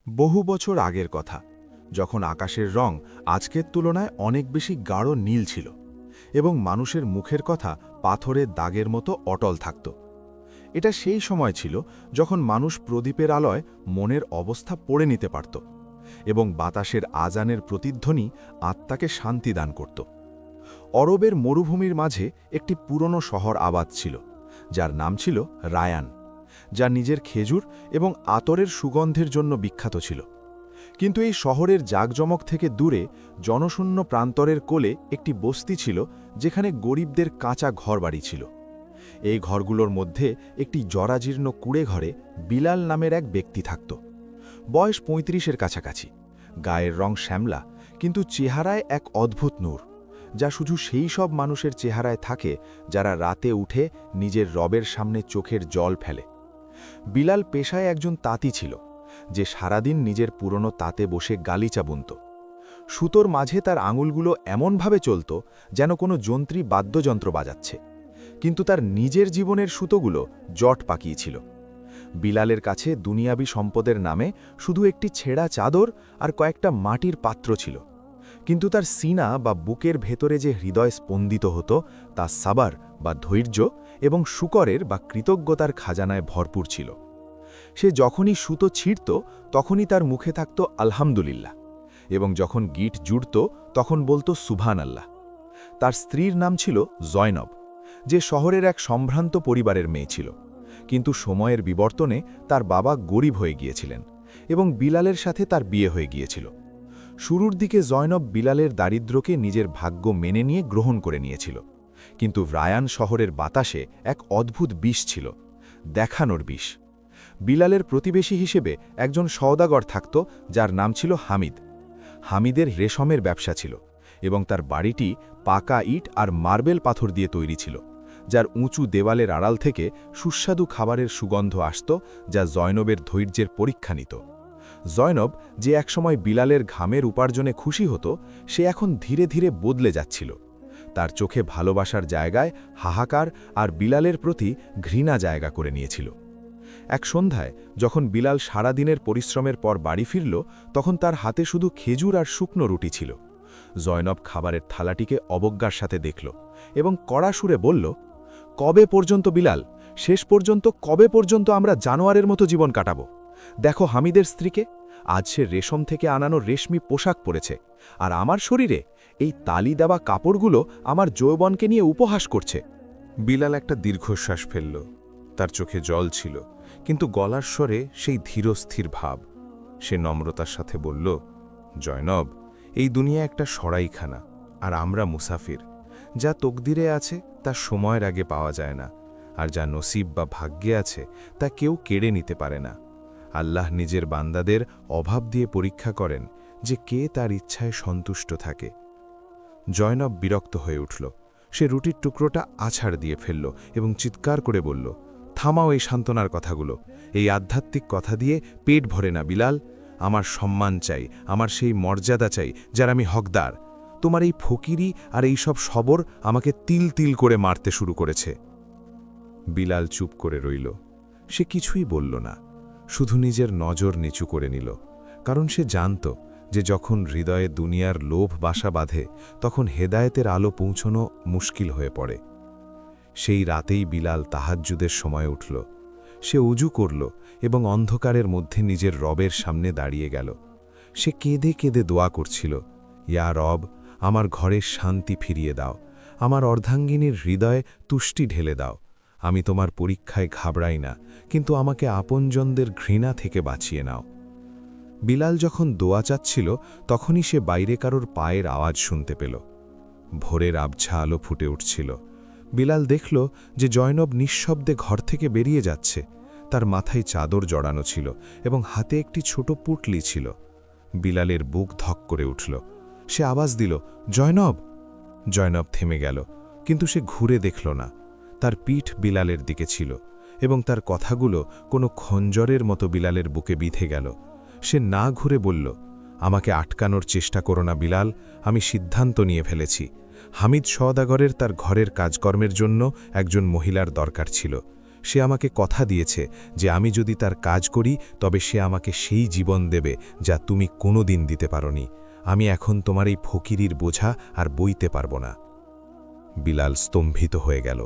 বহু বছর আগের কথা, যখন আকাশের রং আজকের তুলনায় অনেক বেশি গাঢ় নীল ছিল এবং মানুষের মুখের কথা পাথরের দাগের মতো অটল থাকত। এটা সেই সময় ছিল যখন মানুষ প্রদীপের আলোয় মনের অবস্থা পড়ে নিতে পারত এবং বাতাসের আজানের প্রতিধ্বনি আত্মাকে শান্তি দান করত। অরবের মরুভূমির মাঝে একটি পুরনো শহর আবাদ ছিল, যার নাম ছিল রায়ান, যা নিজের খেজুর এবং আতরের সুগন্ধের জন্য বিখ্যাত ছিল। কিন্তু এই শহরের জাঁকজমক থেকে দূরে জনশূন্য প্রান্তরের কোলে একটি বস্তি ছিল, যেখানে গরিবদের কাঁচা ঘরবাড়ি ছিল। এই ঘরগুলোর মধ্যে একটি জরাজীর্ণ কুঁড়ে ঘরে বিলাল নামের এক ব্যক্তি থাকত। বয়স ৩৫-এর কাছাকাছি, গায়ের রং শ্যামলা, কিন্তু চেহারায় এক অদ্ভুত নূর, যা শুধু সেই সব মানুষের চেহারায় থাকে যারা রাতে উঠে নিজের রবের সামনে চোখের জল ফেলে। বিলাল পেশায় একজন তাঁতি ছিল, যে সারাদিন নিজের পুরনো তাঁতে বসে গালিচা বুনত। সুতোর মাঝে তার আঙুলগুলো এমনভাবে চলত যেন কোনো যন্ত্রী বাদ্যযন্ত্র বাজাচ্ছে, কিন্তু তার নিজের জীবনের সুতোগুলো জট পাকিয়েছিল। বিলালের কাছে দুনিয়াবি সম্পদের নামে শুধু একটি ছেঁড়া চাদর আর কয়েকটা মাটির পাত্র ছিল, কিন্তু তার সিনা বা বুকের ভেতরে যে হৃদয় স্পন্দিত হতো তা সাবার বা ধৈর্য এবং শুকরের বা কৃতজ্ঞতার খাজানায় ভরপুর ছিল। সে যখনই সুতো ছিঁড়ত তখনই তার মুখে থাকত আলহামদুলিল্লাহ, এবং যখন গিট জুড়ত তখন বলতো সুবহান আল্লাহ। তার স্ত্রীর নাম ছিল জয়নব, যে শহরের এক সম্ভ্রান্ত পরিবারের মেয়ে ছিল, কিন্তু সময়ের বিবর্তনে তার বাবা গরিব হয়ে গিয়েছিলেন এবং বিলালের সাথে তার বিয়ে হয়ে গিয়েছিল। শুরুর দিকে জয়নব বিলালের দারিদ্র্যকে নিজের ভাগ্য মেনে নিয়ে গ্রহণ করে নিয়েছিল, কিন্তু রায়ান শহরের বাতাসে এক অদ্ভুত বিষ ছিল, দেখানোর বিষ। বিলালের প্রতিবেশী হিসেবে একজন সওদাগর থাকত, যার নাম ছিল হামিদ। হামিদের রেশমের ব্যবসা ছিল এবং তার বাড়িটি পাকা ইট আর মার্বেল পাথর দিয়ে তৈরি ছিল, যার উঁচু দেওয়ালের আড়াল থেকে সুস্বাদু খাবারের সুগন্ধ আসত, যা জয়নবের ধৈর্যের পরীক্ষা নিত। জয়নব, যে একসময় বিলালের ঘামের উপার্জনে খুশি হতো, সে এখন ধীরে ধীরে বদলে যাচ্ছিল। তার চোখে ভালোবাসার জায়গায় হাহাকার আর বিলালের প্রতি ঘৃণা জায়গা করে নিয়েছিল। এক সন্ধ্যায় যখন বিলাল সারা দিনের পরিশ্রমের পর বাড়ি ফিরল, তখন তার হাতে শুধু খেজুর আর শুকনো রুটি ছিল। জয়নব খাবারের থালাটিকে অবজ্ঞার সাথে দেখল এবং কড়া সুরে বলল, কবে পর্যন্ত বিলাল, শেষ পর্যন্ত কবে পর্যন্ত আমরা জানোয়ারের মতো জীবন কাটাব? দেখো হামিদের স্ত্রীকে, আজ সে রেশম থেকে আনানো রেশমি পোশাক পরেছে, আর আমার শরীরে এই তালি দেওয়া কাপড়গুলো আমার যৌবনকে নিয়ে উপহাস করছে। বিলাল একটা দীর্ঘশ্বাস ফেলল। তার চোখে জল ছিল, কিন্তু গলার স্বরে সেই ধীরস্থির ভাব। সে নম্রতার সাথে বলল, জয়নব, এই দুনিয়া একটা সরাইখানা, আর আমরা মুসাফির। যা তকদিরে আছে তা সময়ের আগে পাওয়া যায় না, আর যা নসিব বা ভাগ্যে আছে তা কেউ কেড়ে নিতে পারে না। আল্লাহ নিজের বান্দাদের অভাব দিয়ে পরীক্ষা করেন যে কে তার ইচ্ছায় সন্তুষ্ট থাকে। জয়নব বিরক্ত হয়ে উঠল। সে রুটির টুকরোটা আছাড় দিয়ে ফেলল এবং চিৎকার করে বলল, থামাও এই সান্ত্বনার কথাগুলো। এই আধ্যাত্মিক কথা দিয়ে পেট ভরে না বিলাল। আমার সম্মান চাই, আমার সেই মর্যাদা চাই যার আমি হকদার। তোমার এই ফকিরি আর এই সব সবর আমাকে তিল তিল করে মারতে শুরু করেছে। বিলাল চুপ করে রইল। সে কিছুই বলল না, শুধু নিজের নজর নিচু করে নিল, কারণ সে জানত যে যখন হৃদয়ে দুনিয়ার লোভ বাসা বাঁধে তখন হেদায়েতের আলো পৌঁছনো মুশকিল হয়ে পড়ে। সেই রাতেই বিলাল তাহাজ্জুদের সময় উঠল। সে উজু করল এবং অন্ধকারের মধ্যে নিজের রবের সামনে দাঁড়িয়ে গেল। সে কেঁদে কেঁদে দোয়া করছিল, ইয়া রব, আমার ঘরের শান্তি ফিরিয়ে দাও, আমার অর্ধাঙ্গিনীর হৃদয়ে তুষ্টি ঢেলে দাও। আমি তোমার পরীক্ষায় ঘাবড়াই না, কিন্তু আমাকে আপনজনদের ঘৃণা থেকে বাঁচিয়ে নাও। বিলাল যখন দোয়া চাচ্ছিল তখনই সে বাইরে কারোর পায়ের আওয়াজ শুনতে পেল। ভোরের আবছা আলো ফুটে উঠছিল। বিলাল দেখল যে জয়নব নিঃশব্দে ঘর থেকে বেরিয়ে যাচ্ছে। তার মাথায় চাদর জড়ানো ছিল এবং হাতে একটি ছোট পুটলি ছিল। বিলালের বুক ধক করে উঠল। সে আওয়াজ দিল, জয়নব। জয়নব থেমে গেল, কিন্তু সে ঘুরে দেখল না। তার পিঠ বিলালের দিকে ছিল এবং তার কথাগুলো কোনো খঞ্জরের মতো বিলালের বুকে বিঁধে গেল। সে না ঘুরে বলল, আমাকে আটকানোর চেষ্টা করো না বিলাল, আমি সিদ্ধান্ত নিয়ে ফেলেছি। হামিদ সওদাগরের তার ঘরের কাজকর্মের জন্য একজন মহিলার দরকার ছিল। সে আমাকে কথা দিয়েছে যে আমি যদি তার কাজ করি তবে সে আমাকে সেই জীবন দেবে যা তুমি কোনোদিন দিতে পারোনি। আমি এখন তোমার এই ফকিরির বোঝা আর বইতে পারব না। বিলাল স্তম্ভিত হয়ে গেল।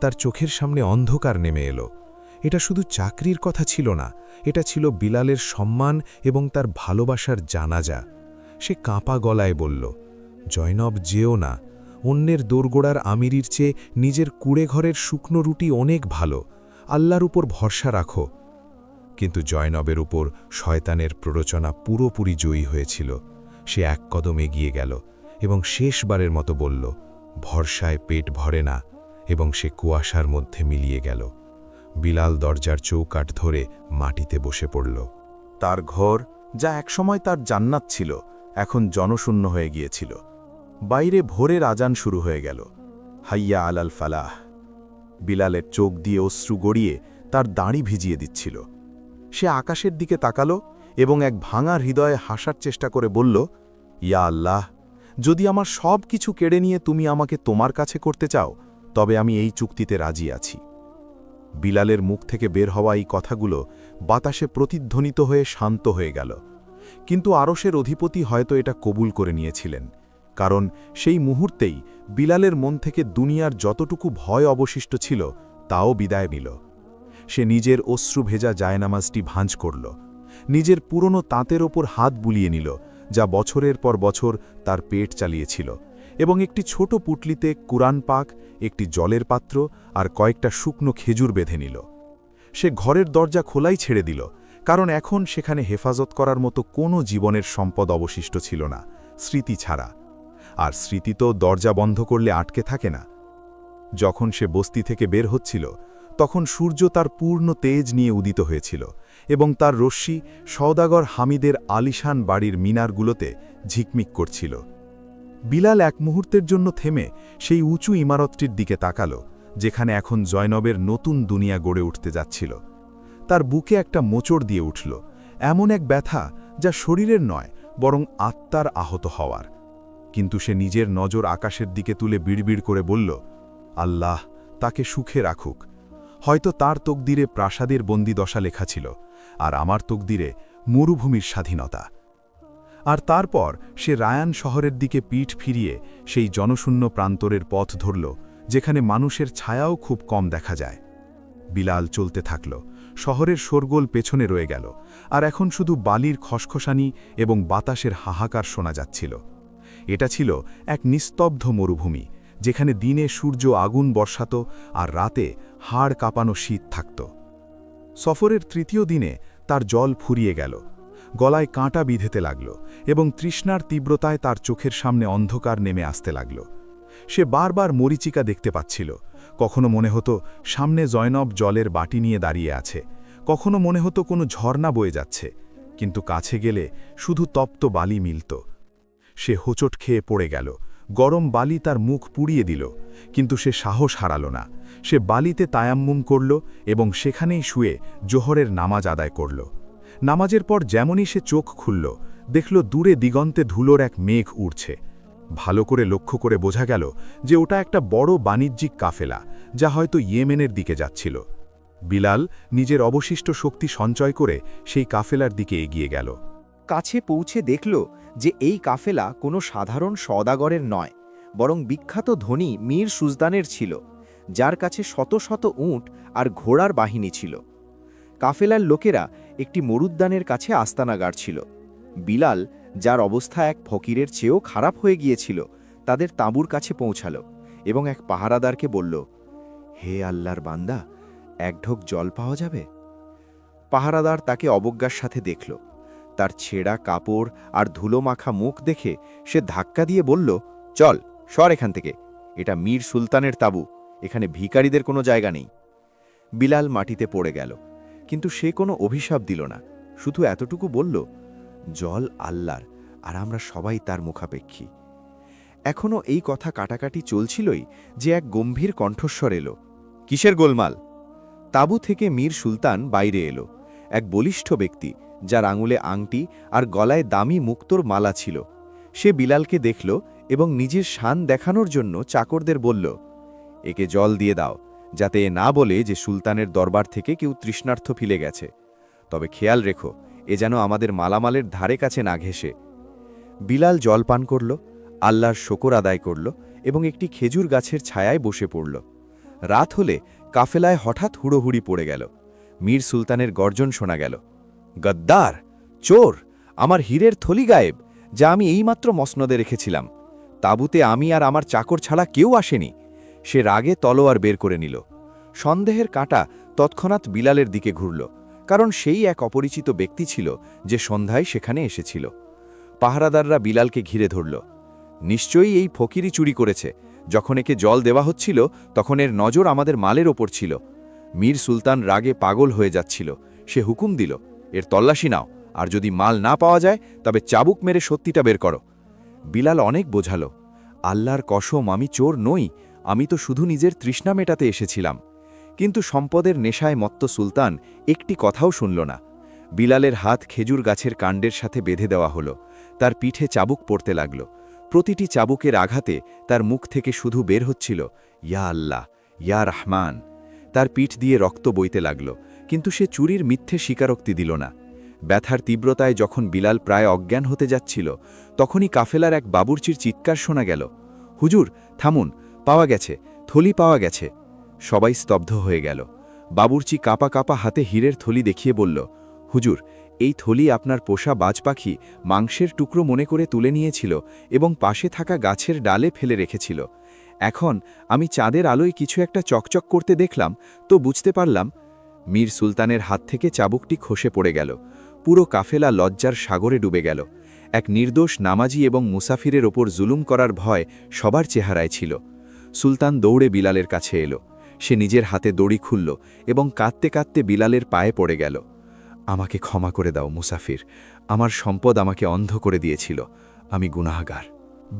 তার চোখের সামনে অন্ধকার নেমে এলো। এটা শুধু চাকরির কথা ছিল না, এটা ছিল বিলালের সম্মান এবং তার ভালোবাসার জানাজা। সে কাঁপা গলায় বলল, জয়নব, যেও না। অন্যের দোরগোড়ার আমিরির চেয়ে নিজের কুড়েঘরের শুকনো রুটি অনেক ভালো। আল্লাহর উপর ভরসা রাখো। কিন্তু জয়নবের উপর শয়তানের প্ররোচনা পুরোপুরি জয়ী হয়েছিল। সে এক কদম এগিয়ে গেল এবং শেষবারের মতো বলল, ভরসায় পেট ভরে না, এবং সে কুয়াশার মধ্যে মিলিয়ে গেল। বিলাল দরজার চৌকাঠ ধরে মাটিতে বসে পড়ল। তার ঘর, যা একসময় তার জান্নাত ছিল, এখন জনশূন্য হয়ে গিয়েছিল। বাইরে ভোরের আজান শুরু হয়ে গেল। হাইয়া আলাল ফালাহ। বিলালের চোখ দিয়ে অশ্রু গড়িয়ে তার দাড়ি ভিজিয়ে দিচ্ছিল। সে আকাশের দিকে তাকালো এবং এক ভাঙা হৃদয়ে হাসার চেষ্টা করে বলল, ইয়া আল্লাহ, যদি আমার সব কিছু কেড়ে নিয়ে তুমি আমাকে তোমার কাছে করতে চাও, তবে আমি এই চুক্তিতে রাজি আছি। বিলালের মুখ থেকে বের হওয়া এই কথাগুলো বাতাসে প্রতিধ্বনিত হয়ে শান্ত হয়ে গেল। কিন্তু আরশের অধিপতি হয়তো এটা কবুল করে নিয়েছিলেন, কারণ সেই মুহূর্তেই বিলালের মন থেকে দুনিয়ার যতটুকু ভয় অবশিষ্ট ছিল তাও বিদায় নিল। সে নিজের অশ্রু ভেজা জায়নামাজটি ভাঁজ করল, নিজের পুরনো তাঁতের ওপর হাত বুলিয়ে নিল, যা বছরের পর বছর তার পেট চালিয়েছিল, এবং একটি ছোট পুটলিতে কুরআন পাক, একটি জলের পাত্র আর কয়েকটা শুকনো খেজুর বেঁধে নিল। সে ঘরের দরজা খোলাই ছেড়ে দিল, কারণ এখন সেখানে হেফাজত করার মতো কোনো জীবনের সম্পদ অবশিষ্ট ছিল না, স্মৃতি ছাড়া। আর স্মৃতি তো দরজা বন্ধ করলে আটকে থাকে না। যখন সে বস্তি থেকে বের হচ্ছিল, তখন সূর্য তার পূর্ণ তেজ নিয়ে উদিত হয়েছিল, এবং তার রশ্মি সওদাগর হামিদের আলিশান বাড়ির মিনারগুলোতে ঝিকমিক করছিল। বিলাল এক মুহূর্তের জন্য থেমে সেই উঁচু ইমারতটির দিকে তাকাল, যেখানে এখন জয়নবের নতুন দুনিয়া গড়ে উঠতে যাচ্ছিল। তার বুকে একটা মোচড় দিয়ে উঠল, এমন এক ব্যথা যা শরীরের নয়, বরং আত্মার আহত হওয়ার। কিন্তু সে নিজের নজর আকাশের দিকে তুলে বিড়বিড় করে বলল, আল্লাহ তাকে সুখে রাখুক। হয়তো তার তকদিরে প্রাসাদের বন্দিদশা লেখা ছিল, আর আমার তকদিরে মরুভূমির স্বাধীনতা। আর তারপর সে রায়ান শহরের দিকে পিঠ ফিরিয়ে সেই জনশূন্য প্রান্তরের পথ ধরল, যেখানে মানুষের ছায়াও খুব কম দেখা যায়। বিলাল চলতে থাকল। শহরের শোরগোল পেছনে রয়ে গেল, আর এখন শুধু বালির খসখসানি এবং বাতাসের হাহাকার শোনা যাচ্ছিল। এটা ছিল এক নিস্তব্ধ মরুভূমি, যেখানে দিনে সূর্য আগুন বর্ষাত আর রাতে হাড় কাঁপানো শীত থাকত। সফরের তৃতীয় দিনে তার জল ফুরিয়ে গেল, গলায় কাঁটা বিঁধেতে লাগল, এবং তৃষ্ণার তীব্রতায় তার চোখের সামনে অন্ধকার নেমে আসতে লাগল। সে বারবার মরীচিকা দেখতে পাচ্ছিল। কখনো মনে হতো সামনে জয়নব জলের বাটি নিয়ে দাঁড়িয়ে আছে, কখনো মনে হতো কোনো ঝর্ণা বয়ে যাচ্ছে, কিন্তু কাছে গেলে শুধু তপ্ত বালি মিলত। সে হোঁচট খেয়ে পড়ে গেল। গরম বালি তার মুখ পুড়িয়ে দিল, কিন্তু সে সাহস হারাল না। সে বালিতে তায়াম্মুম করল এবং সেখানেই শুয়ে জোহরের নামাজ আদায় করল। নামাজের পর যেমনই সে চোখ খুলল, দেখল দূরে দিগন্তে ধুলোর এক মেঘ উড়ছে। ভালো করে লক্ষ্য করে বোঝা গেল যে ওটা একটা বড় বাণিজ্যিক কাফেলা, যা হয়তো ইয়েমেনের দিকে যাচ্ছিল। বিলাল নিজের অবশিষ্ট শক্তি সঞ্চয় করে সেই কাফেলার দিকে এগিয়ে গেল। কাছে পৌঁছে দেখল যে এই কাফেলা কোনো সাধারণ সওদাগরের নয়, বরং বিখ্যাত ধনী মীর সুজদানের ছিল, যার কাছে শত শত উট আর ঘোড়ার বাহিনী ছিল। কাফেলার লোকেরা একটি মরুদ্যানের কাছে আস্তানা গাড়ছিল। বিলাল, যার অবস্থা এক ফকিরের চেয়েও খারাপ হয়ে গিয়েছিল, তাদের তাঁবুর কাছে পৌঁছাল এবং এক পাহারাদারকে বলল, হে আল্লাহর বান্দা, এক ঢোক জল পাওয়া যাবে? পাহারাদার তাকে অবজ্ঞার সাথে দেখল। তার ছেঁড়া কাপড় আর ধুলো মাখা মুখ দেখে সে ধাক্কা দিয়ে বলল, চল, সর এখান থেকে। এটা মীর সুলতানের তাঁবু, এখানে ভিখারিদের কোনো জায়গা নেই। বিলাল মাটিতে পড়ে গেল, কিন্তু সে কোনো অভিশাপ দিল না, শুধু এতটুকু বলল, জল আল্লাহর, আর আমরা সবাই তার মুখাপেক্ষী। এখনও এই কথা কাটাকাটি চলছিলই যে এক গম্ভীর কণ্ঠস্বর এলো, কিসের গোলমাল? তাঁবু থেকে মীর সুলতান বাইরে এলো, এক বলিষ্ঠ ব্যক্তি, যার আঙুলে আংটি আর গলায় দামি মুক্তোর মালা ছিল। সে বিলালকে দেখল এবং নিজের শান দেখানোর জন্য চাকরদের বলল, একে জল দিয়ে দাও, যাতে এ না বলে যে সুলতানের দরবার থেকে কেউ তৃষ্ণার্থ ফিরে গেছে। তবে খেয়াল রেখো, এ যেন আমাদের মালামালের ধারে কাছে না ঘেঁষে। বিলাল জল পান করল, আল্লাহর শকর আদায় করল এবং একটি খেজুর গাছের ছায়ায় বসে পড়ল। রাত হলে কাফেলায় হঠাৎ হুড়োহুড়ি পড়ে গেল। মীর সুলতানের গর্জন শোনা গেল, গদ্দার, চোর, আমার হীরের থলি গায়েব, যা আমি এইমাত্র মসনদে রেখেছিলাম। তাঁবুতে আমি আর আমার চাকর ছাড়া কেউ আসেনি। সে রাগে তলোয়ার বের করে নিল। সন্দেহের কাঁটা তৎক্ষণাৎ বিলালের দিকে ঘুরল, কারণ সেই এক অপরিচিত ব্যক্তি ছিল যে সন্ধ্যায় সেখানে এসেছিল। পাহারাদাররা বিলালকে ঘিরে ধরল। নিশ্চয়ই এই ফকিরি চুরি করেছে। যখন একে জল দেওয়া হচ্ছিল তখন এর নজর আমাদের মালের ওপর ছিল। মীর সুলতান রাগে পাগল হয়ে যাচ্ছিল। সে হুকুম দিল, এর তল্লাশি নাও, আর যদি মাল না পাওয়া যায় তবে চাবুক মেরে সত্যিটা বের করো। বিলাল অনেক বোঝালো, আল্লাহর কসম, আমি চোর নই, আমি তো শুধু নিজের তৃষ্ণা মেটাতে এসেছিলাম। কিন্তু সম্পদের নেশায় মত্ত সুলতান একটি কথাও শুনল না। বিলালের হাত খেজুর গাছের কাণ্ডের সাথে বেঁধে দেওয়া হলো। তার পিঠে চাবুক পড়তে লাগল। প্রতিটি চাবুকের আঘাতে তার মুখ থেকে শুধু বের হচ্ছিল, ইয়া আল্লাহ, ইয়া রহমান। তার পিঠ দিয়ে রক্ত বইতে লাগল, কিন্তু সে চুরির মিথ্যে স্বীকারোক্তি দিল না। ব্যথার তীব্রতায় যখন বিলাল প্রায় অজ্ঞান হতে যাচ্ছিল, তখনই কাফেলার এক বাবুর্চির চিৎকার শোনা গেল, হুজুর থামুন, পাওয়া গেছে, থলি পাওয়া গেছে। সবাই স্তব্ধ হয়ে গেল। বাবুর্চি কাঁপা কাঁপা হাতে হীরের থলি দেখিয়ে বলল, হুজুর, এই থলি আপনার পোষা বাজ পাখি মাংসের টুকরো মনে করে তুলে নিয়েছিল এবং পাশে থাকা গাছের ডালে ফেলে রেখেছিল। এখন আমি চাঁদের আলোয় কিছু একটা চকচক করতে দেখলাম তো বুঝতে পারলাম। মীর সুলতানের হাত থেকে চাবুকটি খসে পড়ে গেল। পুরো কাফেলা লজ্জার সাগরে ডুবে গেল। এক নির্দোষ নামাজি এবং মুসাফিরের ওপর জুলুম করার ভয় সবার চেহারায় ছিল। সুলতান দৌড়ে বিলালের কাছে এলো। সে নিজের হাতে দড়ি খুলল এবং কাঁদতে কাঁদতে বিলালের পায়ে পড়ে গেল। আমাকে ক্ষমা করে দাও মুসাফির, আমার সম্পদ আমাকে অন্ধ করে দিয়েছিল, আমি গুনাহগার।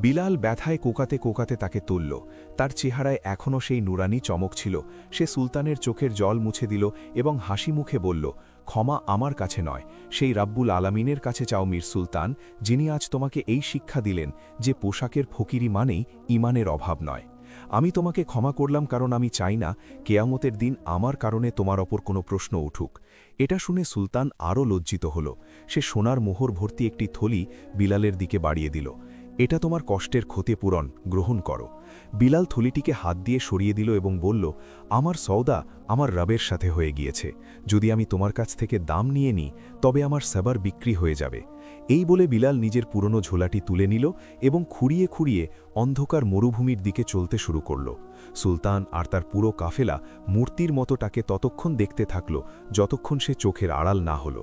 বিলাল ব্যথায় কোকাতে কোকাতে তাকে তুলল। তার চেহারায় এখনও সেই নুরানি চমক ছিল। সে সুলতানের চোখের জল মুছে দিল এবং হাসি মুখে বলল, ক্ষমা আমার কাছে নয়, সেই রাব্বুল আলামিনের কাছে চাও মীর সুলতান, যিনি আজ তোমাকে এই শিক্ষা দিলেন যে পোশাকের ফকিরি মানেই ঈমানের অভাব নয়। আমি তোমাকে ক্ষমা করলাম কারণ আমি চাই না কেয়ামতের দিন আমার কারণে তোমার ওপর কোনো প্রশ্ন উঠুক। এটা শুনে সুলতান আরও লজ্জিত হল। সে সোনার মোহর ভর্তি একটি থলি বিলালের দিকে বাড়িয়ে দিল। এটা তোমার কষ্টের ক্ষতিপূরণ, গ্রহণ করো। বিলাল থলিটিকে হাত দিয়ে সরিয়ে দিল এবং বলল, আমার সওদা আমার রবের সাথে হয়ে গিয়েছে। যদি আমি তোমার কাছ থেকে দাম নিয়ে নিই তবে আমার সাবার বিক্রি হয়ে যাবে। এই বলে বিলাল নিজের পুরনো ঝোলাটি তুলে নিল এবং খুঁড়িয়ে খুঁড়িয়ে অন্ধকার মরুভূমির দিকে চলতে শুরু করল। সুলতান আর তার পুরো কাফেলা মূর্তির মতো তাকে ততক্ষণ দেখতে থাকল যতক্ষণ সে চোখের আড়াল না হল।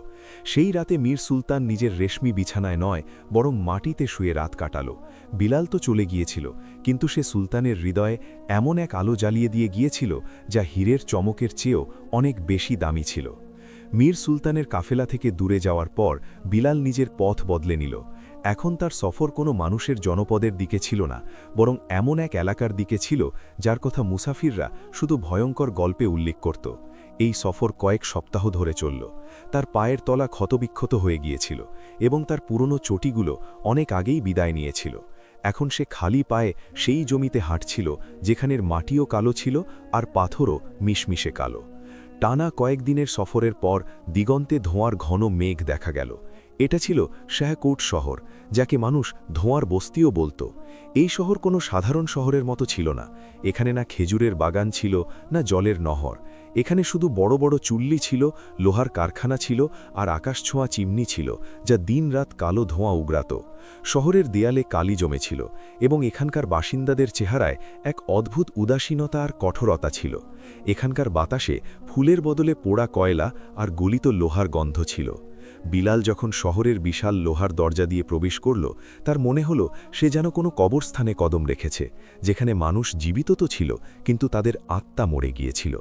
সেই রাতে মীর সুলতান নিজের রেশমি বিছানায় নয় বরং মাটিতে শুয়ে রাত কাটাল। বিলাল তো চলে গিয়েছিল, কিন্তু সে সুলতানের হৃদয়ে এমন এক আলো জ্বালিয়ে দিয়ে গিয়েছিল যা হীরের চমকের চেয়েও অনেক বেশি দামি ছিল। মীর সুলতানের কাফেলা থেকে দূরে যাওয়ার পর বিলাল নিজের পথ বদলে নিল। এখন তার সফর কোনো মানুষের জনপদের দিকে ছিল না, বরং এমন এক এলাকার দিকে ছিল যার কথা মুসাফিররা শুধু ভয়ঙ্কর গল্পে উল্লেখ করত। এই সফর কয়েক সপ্তাহ ধরে চলল। তার পায়ের তলা ক্ষতবিক্ষত হয়ে গিয়েছিল এবং তার পুরনো চটিগুলো অনেক আগেই বিদায় নিয়েছিল। এখন সে খালি পায়ে সেই জমিতে হাঁটছিল যেখানের মাটিও কালো ছিল আর পাথরও মিশমিশে কালো। টানা কয়েকদিনের সফরের পর দিগন্তে ধোঁয়ার ঘন মেঘ দেখা গেল। এটা ছিল শাহকোট শহর, যাকে মানুষ ধোঁয়ার বস্তিও বলত। এই শহর কোনো সাধারণ শহরের মতো ছিল না। এখানে না খেজুরের বাগান ছিল, না জলের নহর। এখানে শুধু বড় বড় চুল্লি ছিল, লোহার কারখানা ছিল আর আকাশছোঁয়া চিমনি ছিল, যা দিনরাত কালো ধোঁয়া উগড়াত। শহরের দেয়ালে কালি জমেছিল এবং এখানকার বাসিন্দাদের চেহারায় এক অদ্ভুত উদাসীনতা আর কঠোরতা ছিল। এখানকার বাতাসে ফুলের বদলে পোড়া কয়লা আর গলিত লোহার গন্ধ ছিল। বিলাল যখন শহরের বিশাল লোহার দরজা দিয়ে প্রবেশ করল, তার মনে হল সে যেন কোনো কবরস্থানে কদম রেখেছে, যেখানে মানুষ জীবিত তো ছিল কিন্তু তাদের আত্মা মরে গিয়েছিল।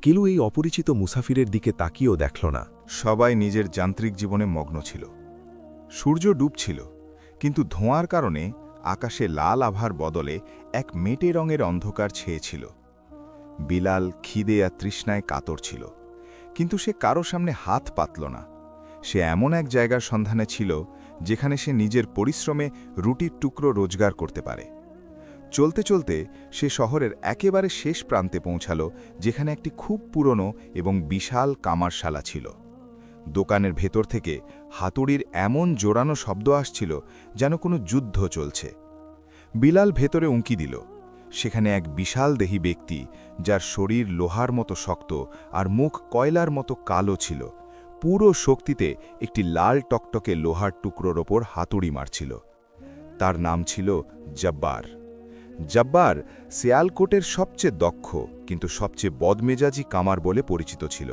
কেউ এই অপরিচিত মুসাফিরের দিকে তাকিয়েও দেখল না। সবাই নিজের যান্ত্রিক জীবনে মগ্ন ছিল। সূর্য ডুবছিল, কিন্তু ধোঁয়ার কারণে আকাশে লাল আভার বদলে এক মেটে রঙের অন্ধকার ছেয়েছিল। বিলাল খিদে আর তৃষ্ণায় কাতর ছিল, কিন্তু সে কারো সামনে হাত পাতল না। সে এমন এক জায়গার সন্ধানে ছিল যেখানে সে নিজের পরিশ্রমে রুটির টুকরো রোজগার করতে পারে। চলতে চলতে সে শহরের একেবারে শেষ প্রান্তে পৌঁছালো, যেখানে একটি খুব পুরনো এবং বিশাল কামারশালা ছিল। দোকানের ভেতর থেকে হাতুড়ির এমন জোরানো শব্দ আসছিল যেন কোনো যুদ্ধ চলছে। বিলাল ভেতরে উঁকি দিল। সেখানে এক বিশাল দেহী ব্যক্তি, যার শরীর লোহার মতো শক্ত আর মুখ কয়লার মতো কালো ছিল, পুরো শক্তিতে একটি লাল টকটকে লোহার টুকরোর ওপর হাতুড়ি মারছিল। তার নাম ছিল জব্বার। জব্বার সিয়ালকোটের সবচেয়ে দক্ষ কিন্তু সবচেয়ে বদমেজাজি কামার বলে পরিচিত ছিল।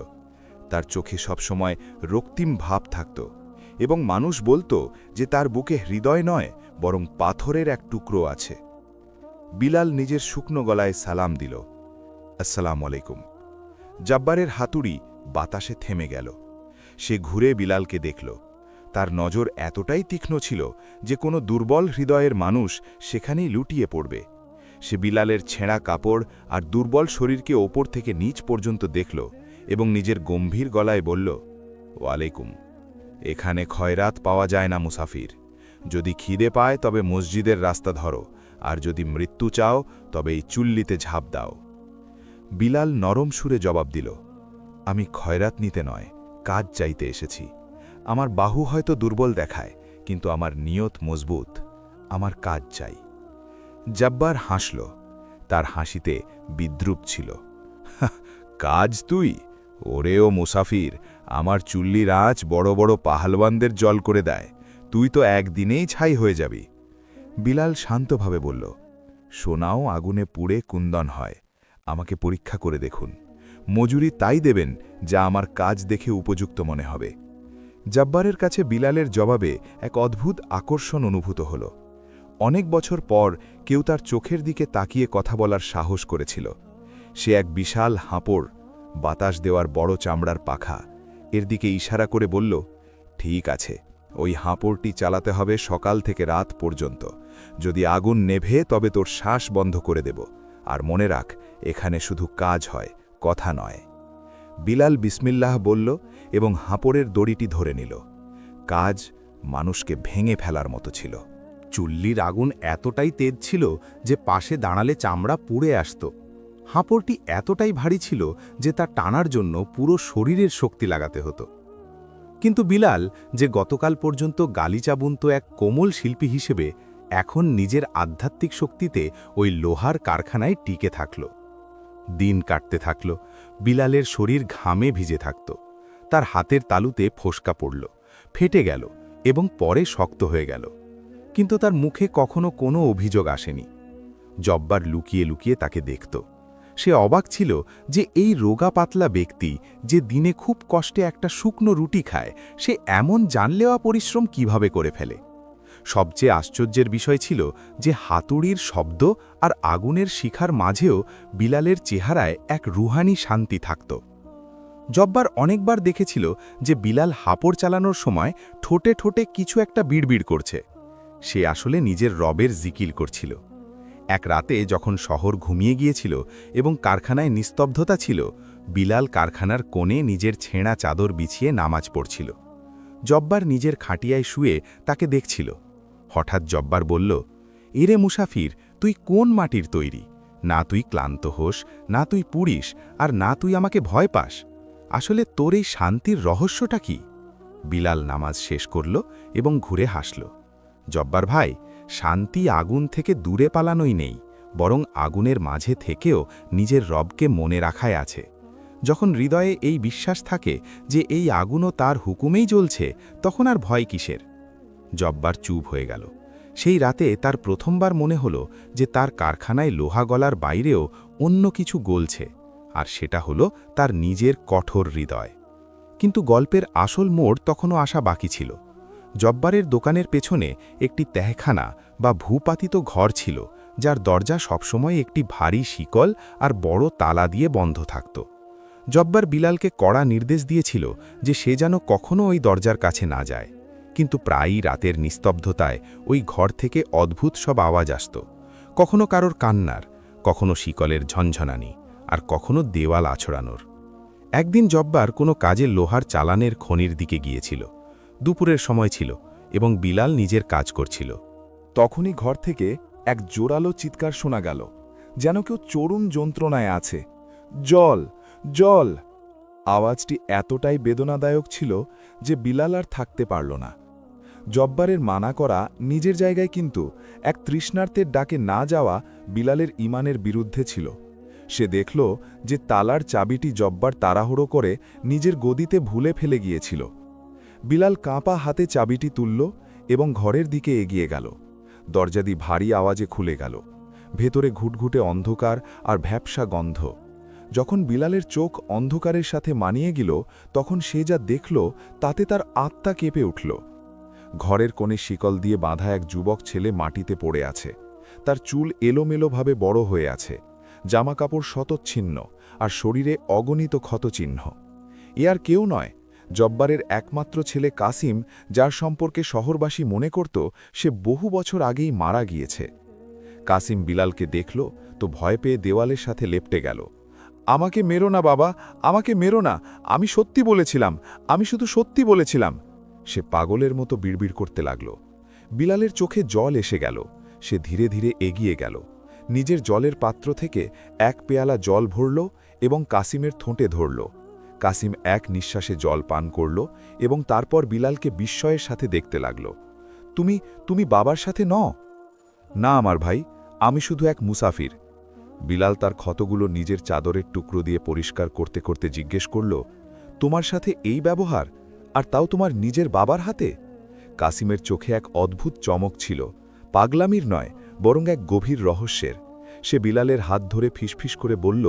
তার চোখে সবসময় রক্তিম ভাব থাকত এবং মানুষ বলতো যে তার বুকে হৃদয় নয় বরং পাথরের এক টুকরো আছে। বিলাল নিজের শুকনো গলায় সালাম দিল, আসসালামু আলাইকুম। জব্বারের হাতুড়ি বাতাসে থেমে গেল। সে ঘুরে বিলালকে দেখল। তার নজর এতটাই তীক্ষ্ণ ছিল যে কোনো দুর্বল হৃদয়ের মানুষ সেখানেই লুটিয়ে পড়বে। সে বিলালের ছেঁড়া কাপড় আর দুর্বল শরীরকে ওপর থেকে নিচ পর্যন্ত দেখল এবং নিজের গম্ভীর গলায় বলল, ওয়ালাইকুম। এখানে খয়রাত পাওয়া যায় না মুসাফির। যদি খিদে পায় তবে মসজিদের রাস্তা ধরো, আর যদি মৃত্যু চাও তবে এই চুল্লিতে ঝাঁপ দাও। বিলাল নরম সুরে জবাব দিল, আমি খয়রাত নিতে নয়, কাজ চাইতে এসেছি। আমার বাহু হয়তো দুর্বল দেখায়, কিন্তু আমার নিয়ত মজবুত। আমার কাজ চাই। জব্বার হাসল। তার হাসিতে বিদ্রুপ ছিল। কাজ তুই? ওরেও মুসাফির, আমার চুল্লির আঁচ বড় বড় পাহালওয়ানদের জল করে দেয়। তুই তো একদিনেই ছাই হয়ে যাবি। বিলাল শান্তভাবে বলল, সোনাও আগুনে পুড়ে কুন্দন হয়। আমাকে পরীক্ষা করে দেখুন। মজুরি তাই দেবেন যা আমার কাজ দেখে উপযুক্ত মনে হবে। জব্বারের কাছে বিলালের জবাবে এক অদ্ভুত আকর্ষণ অনুভূত হল। অনেক বছর পর কেউ তার চোখের দিকে তাকিয়ে কথা বলার সাহস করেছিল। সে এক বিশাল হাঁপড়, বাতাস দেওয়ার বড় চামড়ার পাখা, এর দিকে ইশারা করে বলল, ঠিক আছে, ওই হাঁপড়টি চালাতে হবে সকাল থেকে রাত পর্যন্ত। যদি আগুন নেভে তবে তোর শ্বাস বন্ধ করে দেব। আর মনে রাখ, এখানে শুধু কাজ হয়, কথা নয়। বিলাল বিসমিল্লাহ বলল এবং হাঁপড়ের দড়িটি ধরে নিল। কাজ মানুষকে ভেঙে ফেলার মতো ছিল। চুল্লির আগুন এতটাই তেজ ছিল যে পাশে দাঁড়ালে চামড়া পুড়ে আসত। হাঁপড়টি এতটাই ভারী ছিল যে তা টানার জন্য পুরো শরীরের শক্তি লাগাতে হতো। কিন্তু বিলাল, যে গতকাল পর্যন্ত গালিচা বুনত এক কোমল শিল্পী হিসেবে, এখন নিজের আধ্যাত্মিক শক্তিতে ওই লোহার কারখানায় টিকে থাকল। দিন কাটতে থাকল। বিলালের শরীর ঘামে ভিজে থাকত। তার হাতের তালুতে ফোসকা পড়ল, ফেটে গেল এবং পরে শক্ত হয়ে গেল। কিন্তু তার মুখে কখনো কোনো অভিযোগ আসেনি। জব্বার লুকিয়ে লুকিয়ে তাকে দেখত। সে অবাক ছিল যে এই রোগা পাতলা ব্যক্তি, যে দিনে খুব কষ্টে একটা শুকনো রুটি খায়, সে এমন জানলেওয়া পরিশ্রম কিভাবে করে ফেলে। সবচেয়ে আশ্চর্যের বিষয় ছিল যে হাতুড়ির শব্দ আর আগুনের শিখার মাঝেও বিলালের চেহারায় এক রুহানি শান্তি থাকত। জব্বার অনেকবার দেখেছিল যে বিলাল হাঁপড় চালানোর সময় ঠোঁটে ঠোঁটে কিছু একটা বিড়বিড় করছে। সে আসলে নিজের রবের জিকির করছিল। এক রাতে যখন শহর ঘুমিয়ে গিয়েছিল এবং কারখানায় নিস্তব্ধতা ছিল, বিলাল কারখানার কোণে নিজের ছেঁড়া চাদর বিছিয়ে নামাজ পড়ছিল। জব্বার নিজের খাটিয়ায় শুয়ে তাকে দেখছিল। হঠাৎ জব্বার বলল, এরে মুসাফির, তুই কোন মাটির তৈরি? না তুই ক্লান্ত হোস, না তুই পুড়িস, আর না তুই আমাকে ভয় পাস। আসলে তোর এই শান্তির রহস্যটা কি? বিলাল নামাজ শেষ করল এবং ঘুরে হাসল। জব্বার ভাই, শান্তি আগুন থেকে দূরে পালানোই নেই, বরং আগুনের মাঝে থেকেও নিজের রবকে মনে রাখায় আছে। যখন হৃদয়ে এই বিশ্বাস থাকে যে এই আগুনও তার হুকুমেই জ্বলছে, তখন আর ভয় কিসের? জব্বার চুপ হয়ে গেল। সেই রাতে তার প্রথমবার মনে হলো যে তার কারখানায় লোহা গলার বাইরেও অন্য কিছু গলছে, আর সেটা হলো তার নিজের কঠোর হৃদয়। কিন্তু গল্পের আসল মোড় তখনও আসা বাকি ছিল। জব্বারের দোকানের পেছনে একটি তেহখানা বা ভূপাতিত ঘর ছিল, যার দরজা সবসময় একটি ভারী শিকল আর বড় তালা দিয়ে বন্ধ থাকত। জব্বার বিলালকে কড়া নির্দেশ দিয়েছিল যে সে যেন কখনো ওই দরজার কাছে না যায়। কিন্তু প্রায়ই রাতের নিস্তব্ধতায় ওই ঘর থেকে অদ্ভুত সব আওয়াজ আসত, কখনো কারোর কান্নার, কখনো শিকলের ঝনঝনানি, আর কখনো দেওয়াল আছড়ানোর। একদিন জব্বার কোনো কাজে লোহার চালানের খনির দিকে গিয়েছিল। দুপুরের সময় ছিল এবং বিলাল নিজের কাজ করছিল। তখনই ঘর থেকে এক জোরালো চিৎকার শোনা গেল, যেন কেউ চরম যন্ত্রণায় আছে। জল, জল! আওয়াজটি এতটাই বেদনাদায়ক ছিল যে বিলাল আর থাকতে পারল না। জব্বারের মানা করা নিজের জায়গায়, কিন্তু এক তৃষ্ণার্তের ডাকে না যাওয়া বিলালের ঈমানের বিরুদ্ধে ছিল। সে দেখল যে তালার চাবিটি জব্বার তাড়াহুড়ো করে নিজের গদিতে ভুলে ফেলে গিয়েছিল। বিলাল কাঁপা হাতে চাবিটি তুলল এবং ঘরের দিকে এগিয়ে গেল। দরজাটি ভারী আওয়াজে খুলে গেল। ভেতরে ঘুটঘুটে অন্ধকার আর ভ্যাপসা গন্ধ। যখন বিলালের চোখ অন্ধকারের সাথে মানিয়ে গেল, তখন সে যা দেখল তাতে তার আত্মা কেঁপে উঠল। ঘরের কোণে শিকল দিয়ে বাঁধা এক যুবক ছেলে মাটিতে পড়ে আছে। তার চুল এলোমেলোভাবে বড় হয়ে আছে, জামাকাপড় শতচ্ছিন্ন, আর শরীরে অগণিত ক্ষতচিহ্ন। এ আর কেউ নয়, জব্বারের একমাত্র ছেলে কাসিম, যার সম্পর্কে শহরবাসী মনে করত সে বহু বছর আগেই মারা গিয়েছে। কাসিম বিলালকে দেখল তো ভয় পেয়ে দেওয়ালের সাথে লেপটে গেল। আমাকে মেরো না বাবা, আমাকে মেরো না, আমি সত্যি বলেছিলাম, আমি শুধু সত্যি বলেছিলাম। সে পাগলের মতো বিড়বিড় করতে লাগল। বিলালের চোখে জল এসে গেল। সে ধীরে ধীরে এগিয়ে গেল, নিজের জলের পাত্র থেকে এক পেয়ালা জল ভরল এবং কাসিমের ঠোঁটে ধরল। কাসিম এক নিঃশ্বাসে জল পান করল এবং তারপর বিলালকে বিস্ময়ের সাথে দেখতে লাগল। তুমি বাবার সাথে ন? না আমার ভাই, আমি শুধু এক মুসাফির। বিলাল তার ক্ষতগুলো নিজের চাদরের টুকরো দিয়ে পরিষ্কার করতে করতে জিজ্ঞেস করল, তোমার সাথে এই ব্যবহার, আর তাও তোমার নিজের বাবার হাতে? কাসিমের চোখে এক অদ্ভুত চমক ছিল, পাগলামির নয়, বরং এক গভীর রহস্যের। সে বিলালের হাত ধরে ফিসফিস করে বলল,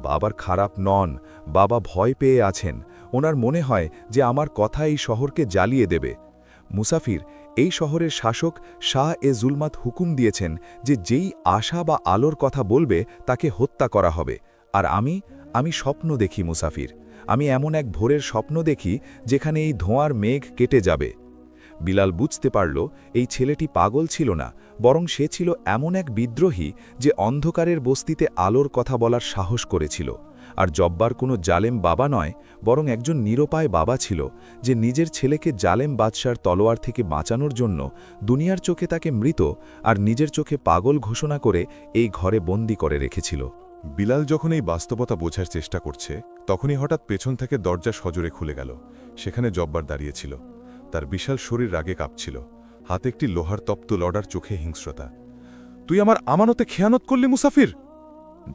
বাবার খারাপ নন, বাবা ভয় পেয়ে আছেন। ওনার মনে হয় যে আমার কথা এই শহরকে জ্বালিয়ে দেবে। মুসাফির, এই শহরের শাসক শাহ এ জুলমাত হুকুম দিয়েছেন যে যেই আশা বা আলোর কথা বলবে তাকে হত্যা করা হবে। আর আমি স্বপ্ন দেখি মুসাফির, আমি এমন এক ভোরের স্বপ্ন দেখি যেখানে এই ধোঁয়ার মেঘ কেটে যাবে। বিলাল বুঝতে পারল এই ছেলেটি পাগল ছিল না, বরং সে ছিল এমন এক বিদ্রোহী যে অন্ধকারের বস্তিতে আলোর কথা বলার সাহস করেছিল। আর জব্বার কোনো জালেম বাবা নয়, বরং একজন নিরুপায় বাবা ছিল, যে নিজের ছেলেকে জালেম বাদশার তলোয়ার থেকে বাঁচানোর জন্য দুনিয়ার চোখে তাকে মৃত আর নিজের চোখে পাগল ঘোষণা করে এই ঘরে বন্দী করে রেখেছিল। বিলাল যখন এই বাস্তবতা বোঝার চেষ্টা করছে, তখনই হঠাৎ পেছন থেকে দরজা সজোরে খুলে গেল। সেখানে জব্বার দাঁড়িয়েছিল। তার বিশাল শরীর রাগে কাঁপছিল, হাতে একটি লোহার তপ্ত লড়ার, চোখে হিংস্রতা। তুই আমার আমানতে খেয়ানত করলি মুসাফির!